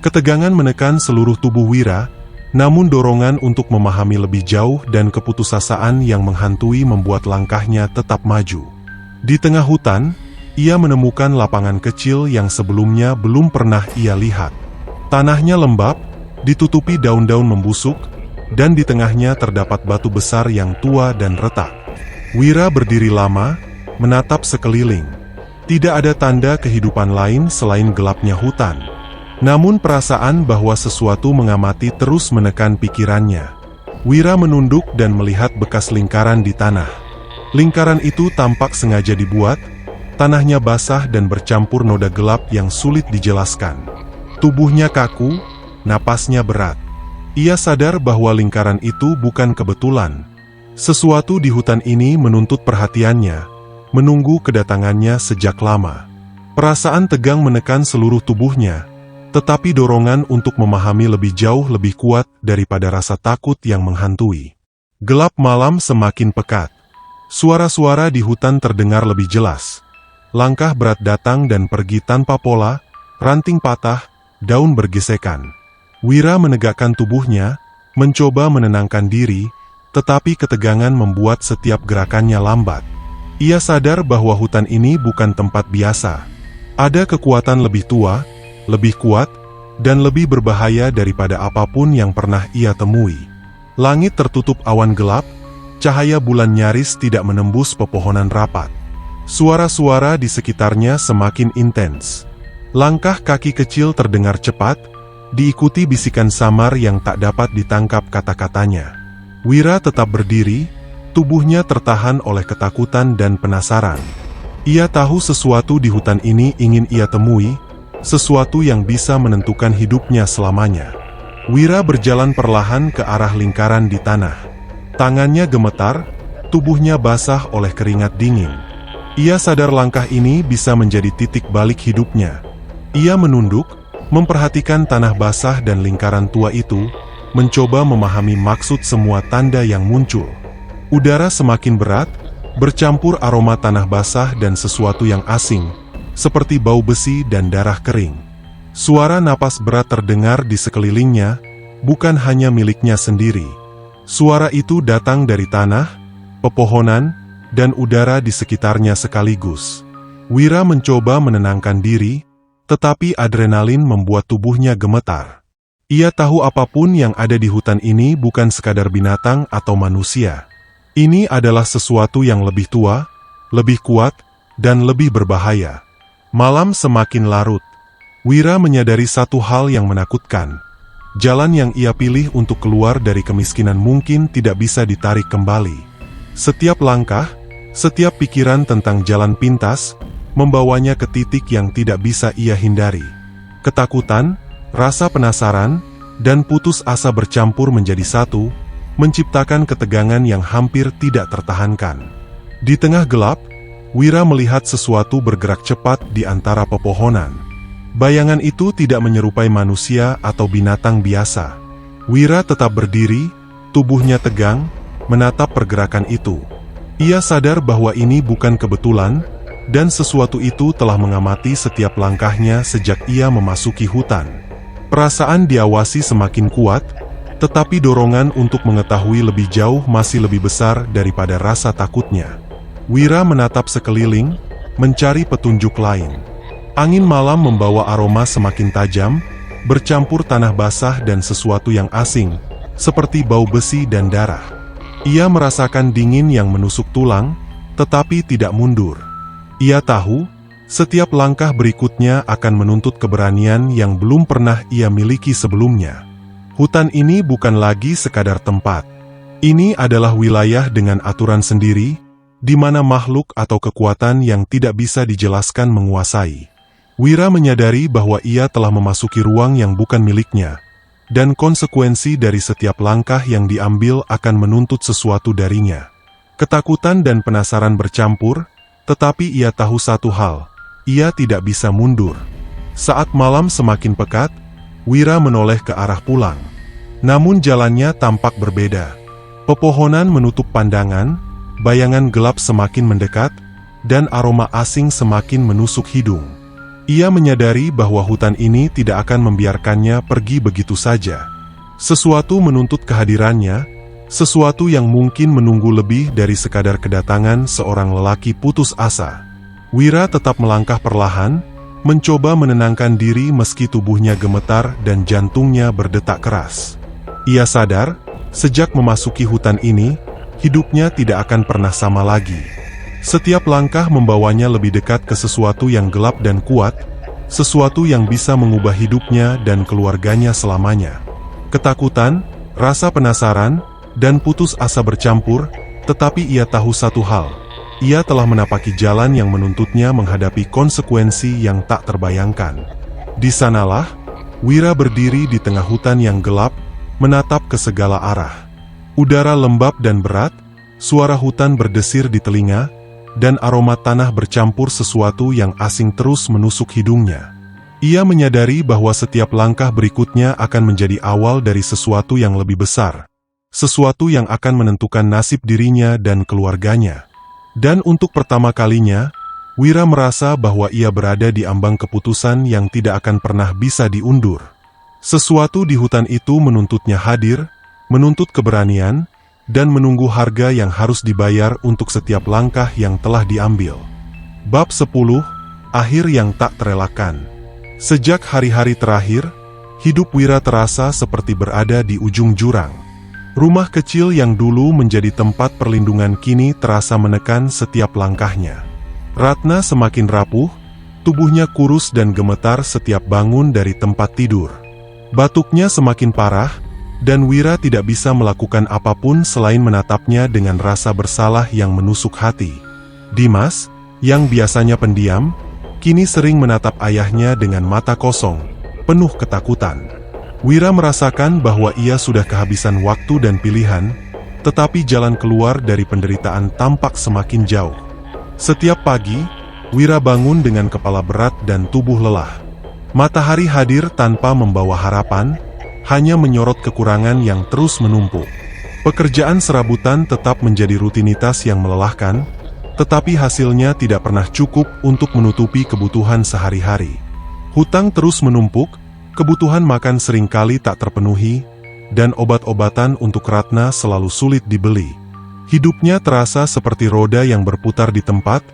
Ketegangan menekan seluruh tubuh Wira, namun dorongan untuk memahami lebih jauh dan keputusasaan yang menghantui membuat langkahnya tetap maju. Di tengah hutan, ia menemukan lapangan kecil yang sebelumnya belum pernah ia lihat. Tanahnya lembab, ditutupi daun-daun membusuk, dan di tengahnya terdapat batu besar yang tua dan retak. Wira berdiri lama, menatap sekeliling. Tidak ada tanda kehidupan lain selain gelapnya hutan. Namun perasaan bahwa sesuatu mengamati terus menekan pikirannya. Wira menunduk dan melihat bekas lingkaran di tanah. Lingkaran itu tampak sengaja dibuat, tanahnya basah dan bercampur noda gelap yang sulit dijelaskan. Tubuhnya kaku, napasnya berat. Ia sadar bahwa lingkaran itu bukan kebetulan. Sesuatu di hutan ini menuntut perhatiannya, menunggu kedatangannya sejak lama. Perasaan tegang menekan seluruh tubuhnya, tetapi dorongan untuk memahami lebih jauh lebih kuat daripada rasa takut yang menghantui. Gelap malam semakin pekat. Suara-suara di hutan terdengar lebih jelas. Langkah berat datang dan pergi tanpa pola, ranting patah, daun bergesekan. Wira menegakkan tubuhnya, mencoba menenangkan diri, tetapi ketegangan membuat setiap gerakannya lambat. Ia sadar bahwa hutan ini bukan tempat biasa. Ada kekuatan lebih tua, lebih kuat, dan lebih berbahaya daripada apapun yang pernah ia temui. Langit tertutup awan gelap, cahaya bulan nyaris tidak menembus pepohonan rapat. Suara-suara di sekitarnya semakin intens. Langkah kaki kecil terdengar cepat, diikuti bisikan samar yang tak dapat ditangkap kata-katanya. Wira tetap berdiri, tubuhnya tertahan oleh ketakutan dan penasaran. Ia tahu sesuatu di hutan ini ingin ia temui, sesuatu yang bisa menentukan hidupnya selamanya. Wira berjalan perlahan ke arah lingkaran di tanah. Tangannya gemetar, tubuhnya basah oleh keringat dingin. Ia sadar langkah ini bisa menjadi titik balik hidupnya. Ia menunduk, memperhatikan tanah basah dan lingkaran tua itu, mencoba memahami maksud semua tanda yang muncul. Udara semakin berat, bercampur aroma tanah basah dan sesuatu yang asing, seperti bau besi dan darah kering. Suara napas berat terdengar di sekelilingnya, bukan hanya miliknya sendiri. Suara itu datang dari tanah, pepohonan, dan udara di sekitarnya sekaligus. Wira mencoba menenangkan diri, tetapi adrenalin membuat tubuhnya gemetar. Ia tahu apapun yang ada di hutan ini bukan sekadar binatang atau manusia. Ini adalah sesuatu yang lebih tua, lebih kuat, dan lebih berbahaya. Malam semakin larut. Wira menyadari satu hal yang menakutkan. Jalan yang ia pilih untuk keluar dari kemiskinan mungkin tidak bisa ditarik kembali. Setiap langkah, setiap pikiran tentang jalan pintas, membawanya ke titik yang tidak bisa ia hindari. Ketakutan, rasa penasaran, dan putus asa bercampur menjadi satu, menciptakan ketegangan yang hampir tidak tertahankan. Di tengah gelap, Wira melihat sesuatu bergerak cepat di antara pepohonan. Bayangan itu tidak menyerupai manusia atau binatang biasa. Wira tetap berdiri, tubuhnya tegang, menatap pergerakan itu. Ia sadar bahwa ini bukan kebetulan, dan sesuatu itu telah mengamati setiap langkahnya sejak ia memasuki hutan. Perasaan diawasi semakin kuat, tetapi dorongan untuk mengetahui lebih jauh masih lebih besar daripada rasa takutnya. Wira menatap sekeliling, mencari petunjuk lain. Angin malam membawa aroma semakin tajam, bercampur tanah basah dan sesuatu yang asing, seperti bau besi dan darah. Ia merasakan dingin yang menusuk tulang, tetapi tidak mundur. Ia tahu, setiap langkah berikutnya akan menuntut keberanian yang belum pernah ia miliki sebelumnya. Hutan ini bukan lagi sekadar tempat. Ini adalah wilayah dengan aturan sendiri, di mana makhluk atau kekuatan yang tidak bisa dijelaskan menguasai. Wira menyadari bahwa ia telah memasuki ruang yang bukan miliknya, dan konsekuensi dari setiap langkah yang diambil akan menuntut sesuatu darinya. Ketakutan dan penasaran bercampur, tetapi ia tahu satu hal, ia tidak bisa mundur. Saat malam semakin pekat, Wira menoleh ke arah pulang. Namun jalannya tampak berbeda. Pepohonan menutup pandangan, bayangan gelap semakin mendekat, dan aroma asing semakin menusuk hidung. Ia menyadari bahwa hutan ini tidak akan membiarkannya pergi begitu saja. Sesuatu menuntut kehadirannya, sesuatu yang mungkin menunggu lebih dari sekadar kedatangan seorang lelaki putus asa. Wira tetap melangkah perlahan, mencoba menenangkan diri meski tubuhnya gemetar dan jantungnya berdetak keras. Ia sadar, sejak memasuki hutan ini, hidupnya tidak akan pernah sama lagi. Setiap langkah membawanya lebih dekat ke sesuatu yang gelap dan kuat, sesuatu yang bisa mengubah hidupnya dan keluarganya selamanya. Ketakutan, rasa penasaran, dan putus asa bercampur, tetapi ia tahu satu hal. Ia telah menapaki jalan yang menuntutnya menghadapi konsekuensi yang tak terbayangkan. Di sanalah, Wira berdiri di tengah hutan yang gelap, menatap ke segala arah. Udara lembab dan berat, suara hutan berdesir di telinga, dan aroma tanah bercampur sesuatu yang asing terus menusuk hidungnya. Ia menyadari bahwa setiap langkah berikutnya akan menjadi awal dari sesuatu yang lebih besar. Sesuatu yang akan menentukan nasib dirinya dan keluarganya. Dan untuk pertama kalinya, Wira merasa bahwa ia berada di ambang keputusan yang tidak akan pernah bisa diundur. Sesuatu di hutan itu menuntutnya hadir, menuntut keberanian, dan menunggu harga yang harus dibayar untuk setiap langkah yang telah diambil. Bab 10, Akhir yang tak terelakkan. Sejak hari-hari terakhir, hidup Wira terasa seperti berada di ujung jurang. Rumah kecil yang dulu menjadi tempat perlindungan kini terasa menekan setiap langkahnya. Ratna semakin rapuh, tubuhnya kurus dan gemetar setiap bangun dari tempat tidur. Batuknya semakin parah, dan Wira tidak bisa melakukan apapun selain menatapnya dengan rasa bersalah yang menusuk hati. Dimas, yang biasanya pendiam, kini sering menatap ayahnya dengan mata kosong, penuh ketakutan. Wira merasakan bahwa ia sudah kehabisan waktu dan pilihan, tetapi jalan keluar dari penderitaan tampak semakin jauh. Setiap pagi, Wira bangun dengan kepala berat dan tubuh lelah. Matahari hadir tanpa membawa harapan, hanya menyorot kekurangan yang terus menumpuk. Pekerjaan serabutan tetap menjadi rutinitas yang melelahkan, Tetapi hasilnya tidak pernah cukup untuk menutupi kebutuhan sehari-hari. Hutang terus menumpuk, kebutuhan makan seringkali tak terpenuhi, dan obat-obatan untuk Ratna selalu sulit dibeli. Hidupnya terasa seperti roda yang berputar di tempat,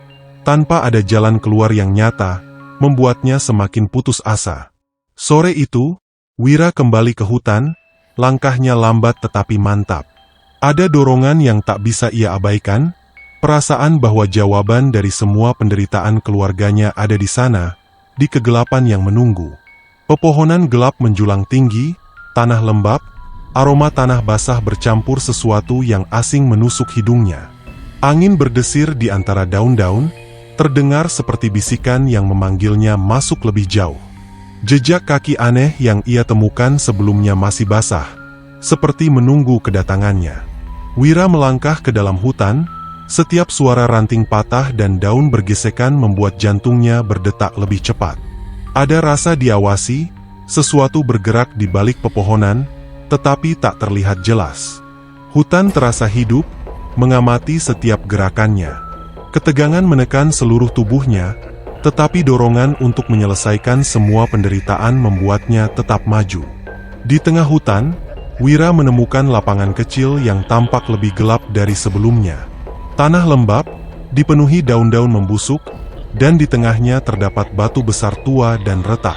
tanpa ada jalan keluar yang nyata, membuatnya semakin putus asa. Sore itu, Wira kembali ke hutan, langkahnya lambat tetapi mantap. Ada dorongan yang tak bisa ia abaikan, perasaan bahwa jawaban dari semua penderitaan keluarganya ada di sana, di kegelapan yang menunggu. Pepohonan gelap menjulang tinggi, tanah lembab, aroma tanah basah bercampur sesuatu yang asing menusuk hidungnya. Angin berdesir di antara daun-daun, terdengar seperti bisikan yang memanggilnya masuk lebih jauh. Jejak kaki aneh yang ia temukan sebelumnya masih basah, seperti menunggu kedatangannya. Wira melangkah ke dalam hutan, setiap suara ranting patah dan daun bergesekan membuat jantungnya berdetak lebih cepat. Ada rasa diawasi, sesuatu bergerak di balik pepohonan, tetapi tak terlihat jelas. Hutan terasa hidup, mengamati setiap gerakannya. Ketegangan menekan seluruh tubuhnya, tetapi dorongan untuk menyelesaikan semua penderitaan membuatnya tetap maju. Di tengah hutan, Wira menemukan lapangan kecil yang tampak lebih gelap dari sebelumnya. Tanah lembab, dipenuhi daun-daun membusuk, dan di tengahnya terdapat batu besar tua dan retak.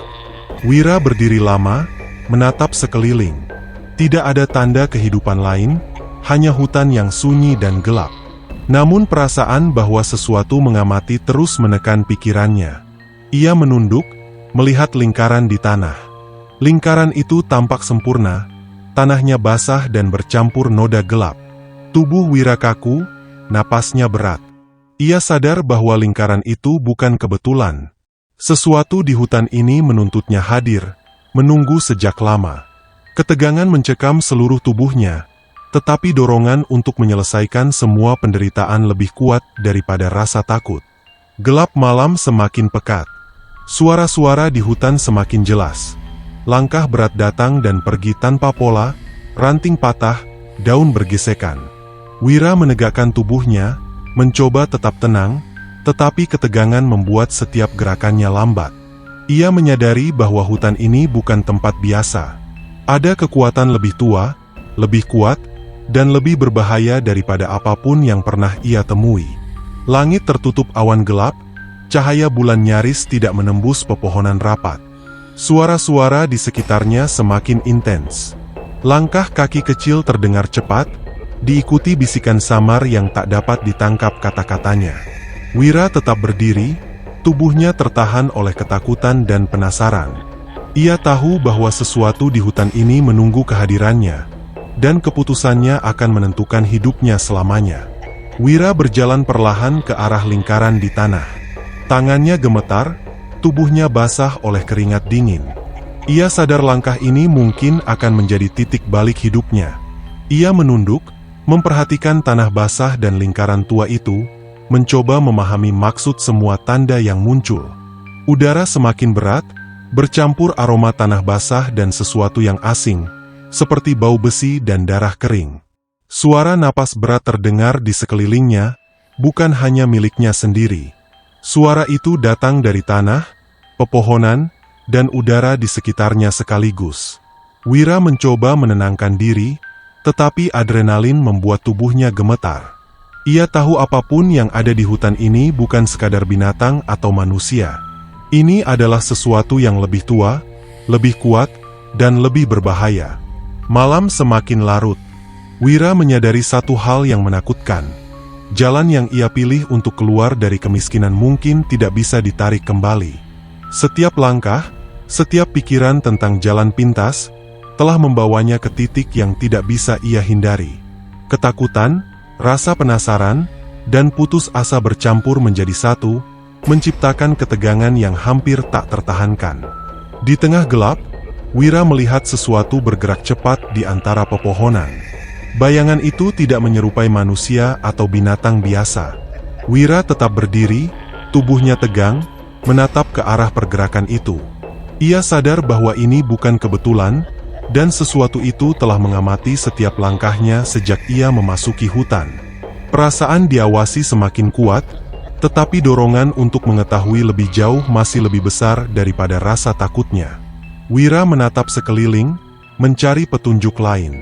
Wira berdiri lama, menatap sekeliling. Tidak ada tanda kehidupan lain, hanya hutan yang sunyi dan gelap. Namun perasaan bahwa sesuatu mengamati terus menekan pikirannya. Ia menunduk, melihat lingkaran di tanah. Lingkaran itu tampak sempurna, tanahnya basah dan bercampur noda gelap. Tubuh Wira kaku, napasnya berat. Ia sadar bahwa lingkaran itu bukan kebetulan. Sesuatu di hutan ini menuntutnya hadir, menunggu sejak lama. Ketegangan mencekam seluruh tubuhnya, tetapi dorongan untuk menyelesaikan semua penderitaan lebih kuat daripada rasa takut. Gelap malam semakin pekat. Suara-suara di hutan semakin jelas. Langkah berat datang dan pergi tanpa pola, ranting patah, daun bergesekan. Wira menegakkan tubuhnya, mencoba tetap tenang, tetapi ketegangan membuat setiap gerakannya lambat. Ia menyadari bahwa hutan ini bukan tempat biasa. Ada kekuatan lebih tua, lebih kuat, dan lebih berbahaya daripada apapun yang pernah ia temui. Langit tertutup awan gelap, cahaya bulan nyaris tidak menembus pepohonan rapat. Suara-suara di sekitarnya semakin intens. Langkah kaki kecil terdengar cepat, diikuti bisikan samar yang tak dapat ditangkap kata-katanya. Wira tetap berdiri, tubuhnya tertahan oleh ketakutan dan penasaran. Ia tahu bahwa sesuatu di hutan ini menunggu kehadirannya, dan keputusannya akan menentukan hidupnya selamanya. Wira berjalan perlahan ke arah lingkaran di tanah. Tangannya gemetar, tubuhnya basah oleh keringat dingin. Ia sadar langkah ini mungkin akan menjadi titik balik hidupnya. Ia menunduk, memperhatikan tanah basah dan lingkaran tua itu, mencoba memahami maksud semua tanda yang muncul. Udara semakin berat, bercampur aroma tanah basah dan sesuatu yang asing, seperti bau besi dan darah kering. Suara napas berat terdengar di sekelilingnya, bukan hanya miliknya sendiri. Suara itu datang dari tanah, pepohonan, dan udara di sekitarnya sekaligus. Wira mencoba menenangkan diri, tetapi adrenalin membuat tubuhnya gemetar. Ia tahu apapun yang ada di hutan ini bukan sekadar binatang atau manusia. Ini adalah sesuatu yang lebih tua, lebih kuat, dan lebih berbahaya. Malam semakin larut. Wira menyadari satu hal yang menakutkan. Jalan yang ia pilih untuk keluar dari kemiskinan mungkin tidak bisa ditarik kembali. Setiap langkah, setiap pikiran tentang jalan pintas, telah membawanya ke titik yang tidak bisa ia hindari. Ketakutan, rasa penasaran, dan putus asa bercampur menjadi satu, menciptakan ketegangan yang hampir tak tertahankan. Di tengah gelap, Wira melihat sesuatu bergerak cepat di antara pepohonan. Bayangan itu tidak menyerupai manusia atau binatang biasa. Wira tetap berdiri, tubuhnya tegang, menatap ke arah pergerakan itu. Ia sadar bahwa ini bukan kebetulan, dan sesuatu itu telah mengamati setiap langkahnya sejak ia memasuki hutan. Perasaan diawasi semakin kuat, tetapi dorongan untuk mengetahui lebih jauh masih lebih besar daripada rasa takutnya. Wira menatap sekeliling, mencari petunjuk lain.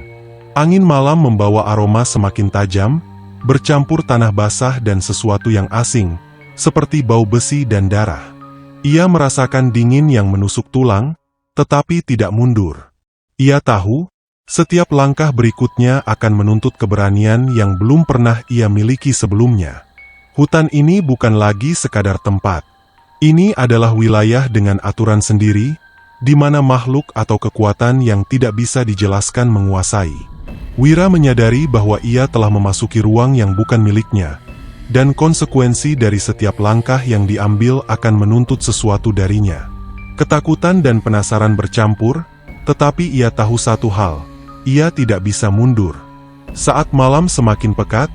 Angin malam membawa aroma semakin tajam, bercampur tanah basah dan sesuatu yang asing, seperti bau besi dan darah. Ia merasakan dingin yang menusuk tulang, tetapi tidak mundur. Ia tahu, setiap langkah berikutnya akan menuntut keberanian yang belum pernah ia miliki sebelumnya. Hutan ini bukan lagi sekadar tempat. Ini adalah wilayah dengan aturan sendiri, di mana makhluk atau kekuatan yang tidak bisa dijelaskan menguasai. Wira menyadari bahwa ia telah memasuki ruang yang bukan miliknya, dan konsekuensi dari setiap langkah yang diambil akan menuntut sesuatu darinya. Ketakutan dan penasaran bercampur, tetapi ia tahu satu hal, ia tidak bisa mundur. Saat malam semakin pekat,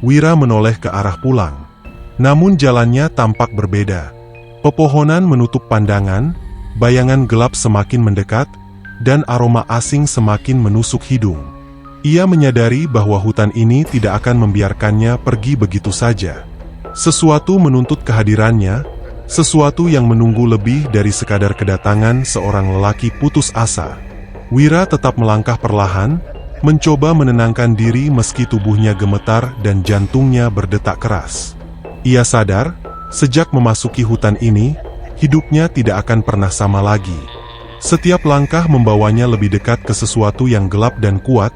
Wira menoleh ke arah pulang. Namun jalannya tampak berbeda. Pepohonan menutup pandangan, bayangan gelap semakin mendekat, dan aroma asing semakin menusuk hidung. Ia menyadari bahwa hutan ini tidak akan membiarkannya pergi begitu saja. Sesuatu menuntut kehadirannya, sesuatu yang menunggu lebih dari sekadar kedatangan seorang lelaki putus asa. Wira tetap melangkah perlahan, mencoba menenangkan diri meski tubuhnya gemetar dan jantungnya berdetak keras. Ia sadar, sejak memasuki hutan ini, hidupnya tidak akan pernah sama lagi. Setiap langkah membawanya lebih dekat ke sesuatu yang gelap dan kuat,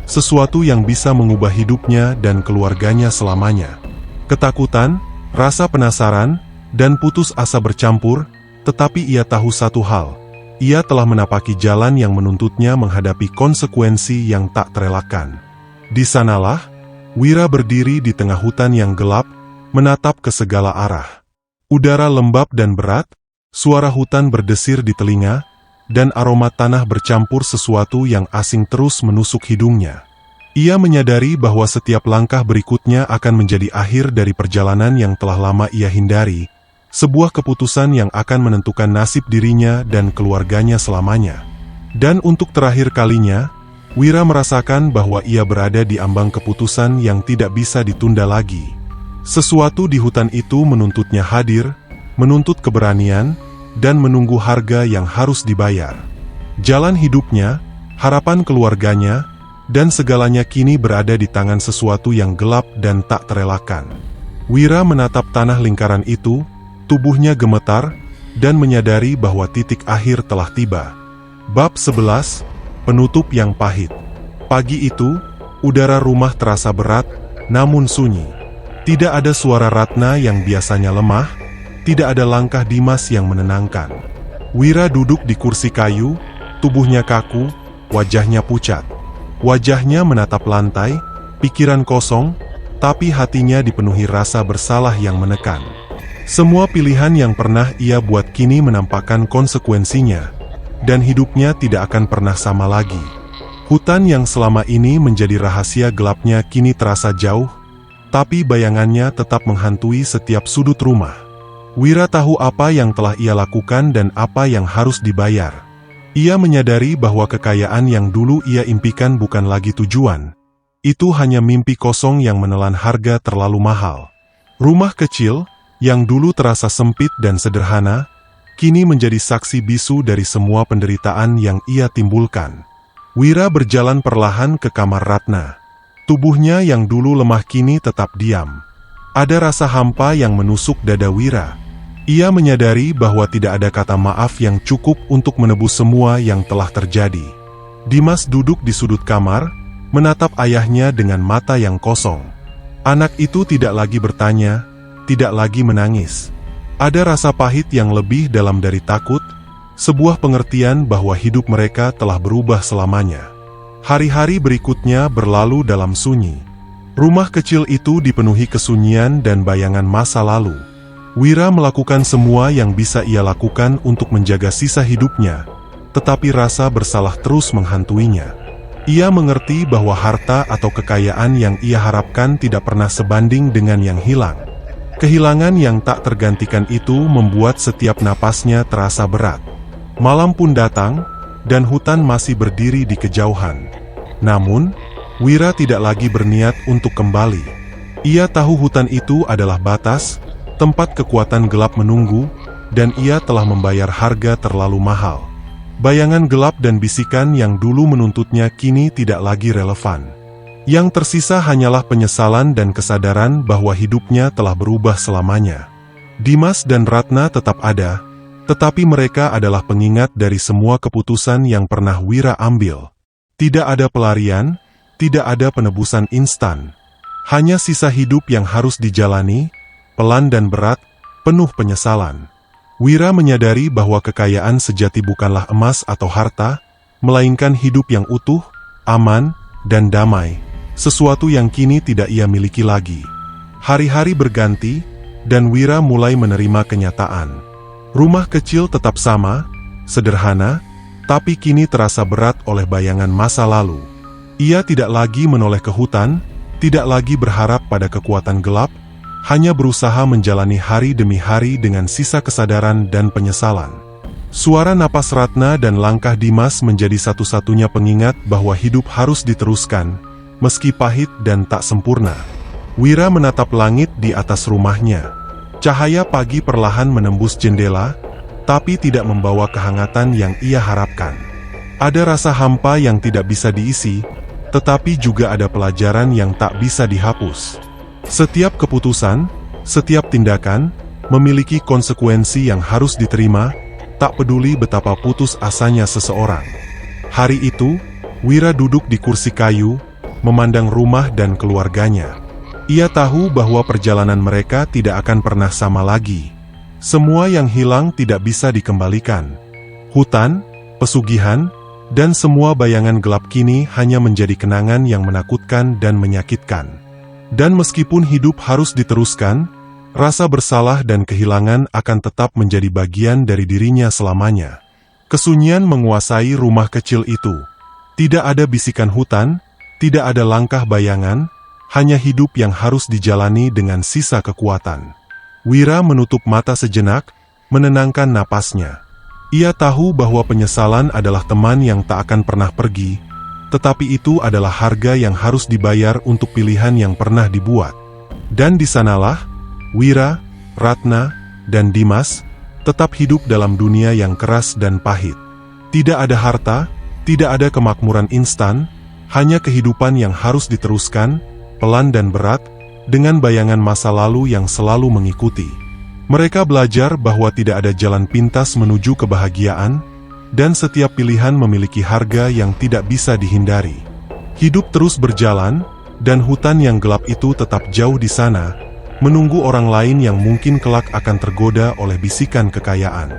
sesuatu yang bisa mengubah hidupnya dan keluarganya selamanya. Ketakutan, rasa penasaran, dan putus asa bercampur, tetapi ia tahu satu hal. Ia telah menapaki jalan yang menuntutnya menghadapi konsekuensi yang tak terelakkan. Di sanalah, Wira berdiri di tengah hutan yang gelap, menatap ke segala arah. Udara lembab dan berat, suara hutan berdesir di telinga, dan aroma tanah bercampur sesuatu yang asing terus menusuk hidungnya. Ia menyadari bahwa setiap langkah berikutnya akan menjadi akhir dari perjalanan yang telah lama ia hindari, sebuah keputusan yang akan menentukan nasib dirinya dan keluarganya selamanya. Dan untuk terakhir kalinya, Wira merasakan bahwa ia berada di ambang keputusan yang tidak bisa ditunda lagi. Sesuatu di hutan itu menuntutnya hadir, menuntut keberanian, dan menunggu harga yang harus dibayar. Jalan hidupnya, harapan keluarganya, dan segalanya kini berada di tangan sesuatu yang gelap dan tak terelakkan. Wira menatap tanah lingkaran itu, tubuhnya gemetar, dan menyadari bahwa titik akhir telah tiba. Bab 11, Penutup yang Pahit. Pagi itu, udara rumah terasa berat, namun sunyi. Tidak ada suara Ratna yang biasanya lemah, tidak ada langkah Dimas yang menenangkan. Wira duduk di kursi kayu, tubuhnya kaku, wajahnya pucat. Wajahnya menatap lantai, pikiran kosong, tapi hatinya dipenuhi rasa bersalah yang menekan. Semua pilihan yang pernah ia buat kini menampakkan konsekuensinya, dan hidupnya tidak akan pernah sama lagi. Hutan yang selama ini menjadi rahasia gelapnya kini terasa jauh, tapi bayangannya tetap menghantui setiap sudut rumah. Wira tahu apa yang telah ia lakukan dan apa yang harus dibayar. Ia menyadari bahwa kekayaan yang dulu ia impikan bukan lagi tujuan. Itu hanya mimpi kosong yang menelan harga terlalu mahal. Rumah kecil, yang dulu terasa sempit dan sederhana, kini menjadi saksi bisu dari semua penderitaan yang ia timbulkan. Wira berjalan perlahan ke kamar Ratna. Tubuhnya yang dulu lemah kini tetap diam. Ada rasa hampa yang menusuk dada Wira. Ia menyadari bahwa tidak ada kata maaf yang cukup untuk menebus semua yang telah terjadi. Dimas duduk di sudut kamar, menatap ayahnya dengan mata yang kosong. Anak itu tidak lagi bertanya, tidak lagi menangis. Ada rasa pahit yang lebih dalam dari takut, sebuah pengertian bahwa hidup mereka telah berubah selamanya. Hari-hari berikutnya berlalu dalam sunyi. Rumah kecil itu dipenuhi kesunyian dan bayangan masa lalu. Wira melakukan semua yang bisa ia lakukan untuk menjaga sisa hidupnya, tetapi rasa bersalah terus menghantuinya. Ia mengerti bahwa harta atau kekayaan yang ia harapkan tidak pernah sebanding dengan yang hilang. Kehilangan yang tak tergantikan itu membuat setiap napasnya terasa berat. Malam pun datang, dan hutan masih berdiri di kejauhan. Namun, Wira tidak lagi berniat untuk kembali. Ia tahu hutan itu adalah batas, tempat kekuatan gelap menunggu, dan ia telah membayar harga terlalu mahal. Bayangan gelap dan bisikan yang dulu menuntutnya kini tidak lagi relevan. Yang tersisa hanyalah penyesalan dan kesadaran bahwa hidupnya telah berubah selamanya. Dimas dan Ratna tetap ada, tetapi mereka adalah pengingat dari semua keputusan yang pernah Wira ambil. Tidak ada pelarian, tidak ada penebusan instan. Hanya sisa hidup yang harus dijalani, pelan dan berat, penuh penyesalan. Wira menyadari bahwa kekayaan sejati bukanlah emas atau harta, melainkan hidup yang utuh, aman, dan damai, sesuatu yang kini tidak ia miliki lagi. Hari-hari berganti, dan Wira mulai menerima kenyataan. Rumah kecil tetap sama, sederhana, tapi kini terasa berat oleh bayangan masa lalu. Ia tidak lagi menoleh ke hutan, tidak lagi berharap pada kekuatan gelap, hanya berusaha menjalani hari demi hari dengan sisa kesadaran dan penyesalan. Suara napas Ratna dan langkah Dimas menjadi satu-satunya pengingat bahwa hidup harus diteruskan, meski pahit dan tak sempurna. Wira menatap langit di atas rumahnya. Cahaya pagi perlahan menembus jendela, tapi tidak membawa kehangatan yang ia harapkan. Ada rasa hampa yang tidak bisa diisi, tetapi juga ada pelajaran yang tak bisa dihapus. Setiap keputusan, setiap tindakan, memiliki konsekuensi yang harus diterima, tak peduli betapa putus asanya seseorang. Hari itu, Wira duduk di kursi kayu, memandang rumah dan keluarganya. Ia tahu bahwa perjalanan mereka tidak akan pernah sama lagi. Semua yang hilang tidak bisa dikembalikan. Hutan, pesugihan, dan semua bayangan gelap kini hanya menjadi kenangan yang menakutkan dan menyakitkan. Dan meskipun hidup harus diteruskan, rasa bersalah dan kehilangan akan tetap menjadi bagian dari dirinya selamanya. Kesunyian menguasai rumah kecil itu. Tidak ada bisikan hutan, tidak ada langkah bayangan, hanya hidup yang harus dijalani dengan sisa kekuatan. Wira menutup mata sejenak, menenangkan napasnya. Ia tahu bahwa penyesalan adalah teman yang tak akan pernah pergi, tetapi itu adalah harga yang harus dibayar untuk pilihan yang pernah dibuat. Dan di sanalah, Wira, Ratna, dan Dimas tetap hidup dalam dunia yang keras dan pahit. Tidak ada harta, tidak ada kemakmuran instan, hanya kehidupan yang harus diteruskan, pelan dan berat, dengan bayangan masa lalu yang selalu mengikuti. Mereka belajar bahwa tidak ada jalan pintas menuju kebahagiaan, dan setiap pilihan memiliki harga yang tidak bisa dihindari. Hidup terus berjalan, dan hutan yang gelap itu tetap jauh di sana, menunggu orang lain yang mungkin kelak akan tergoda oleh bisikan kekayaan.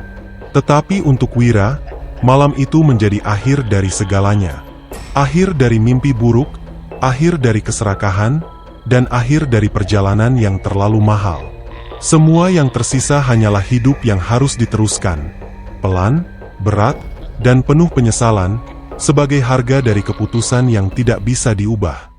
Tetapi untuk Wira, malam itu menjadi akhir dari segalanya. Akhir dari mimpi buruk, akhir dari keserakahan, dan akhir dari perjalanan yang terlalu mahal. Semua yang tersisa hanyalah hidup yang harus diteruskan, pelan, berat, dan penuh penyesalan, sebagai harga dari keputusan yang tidak bisa diubah.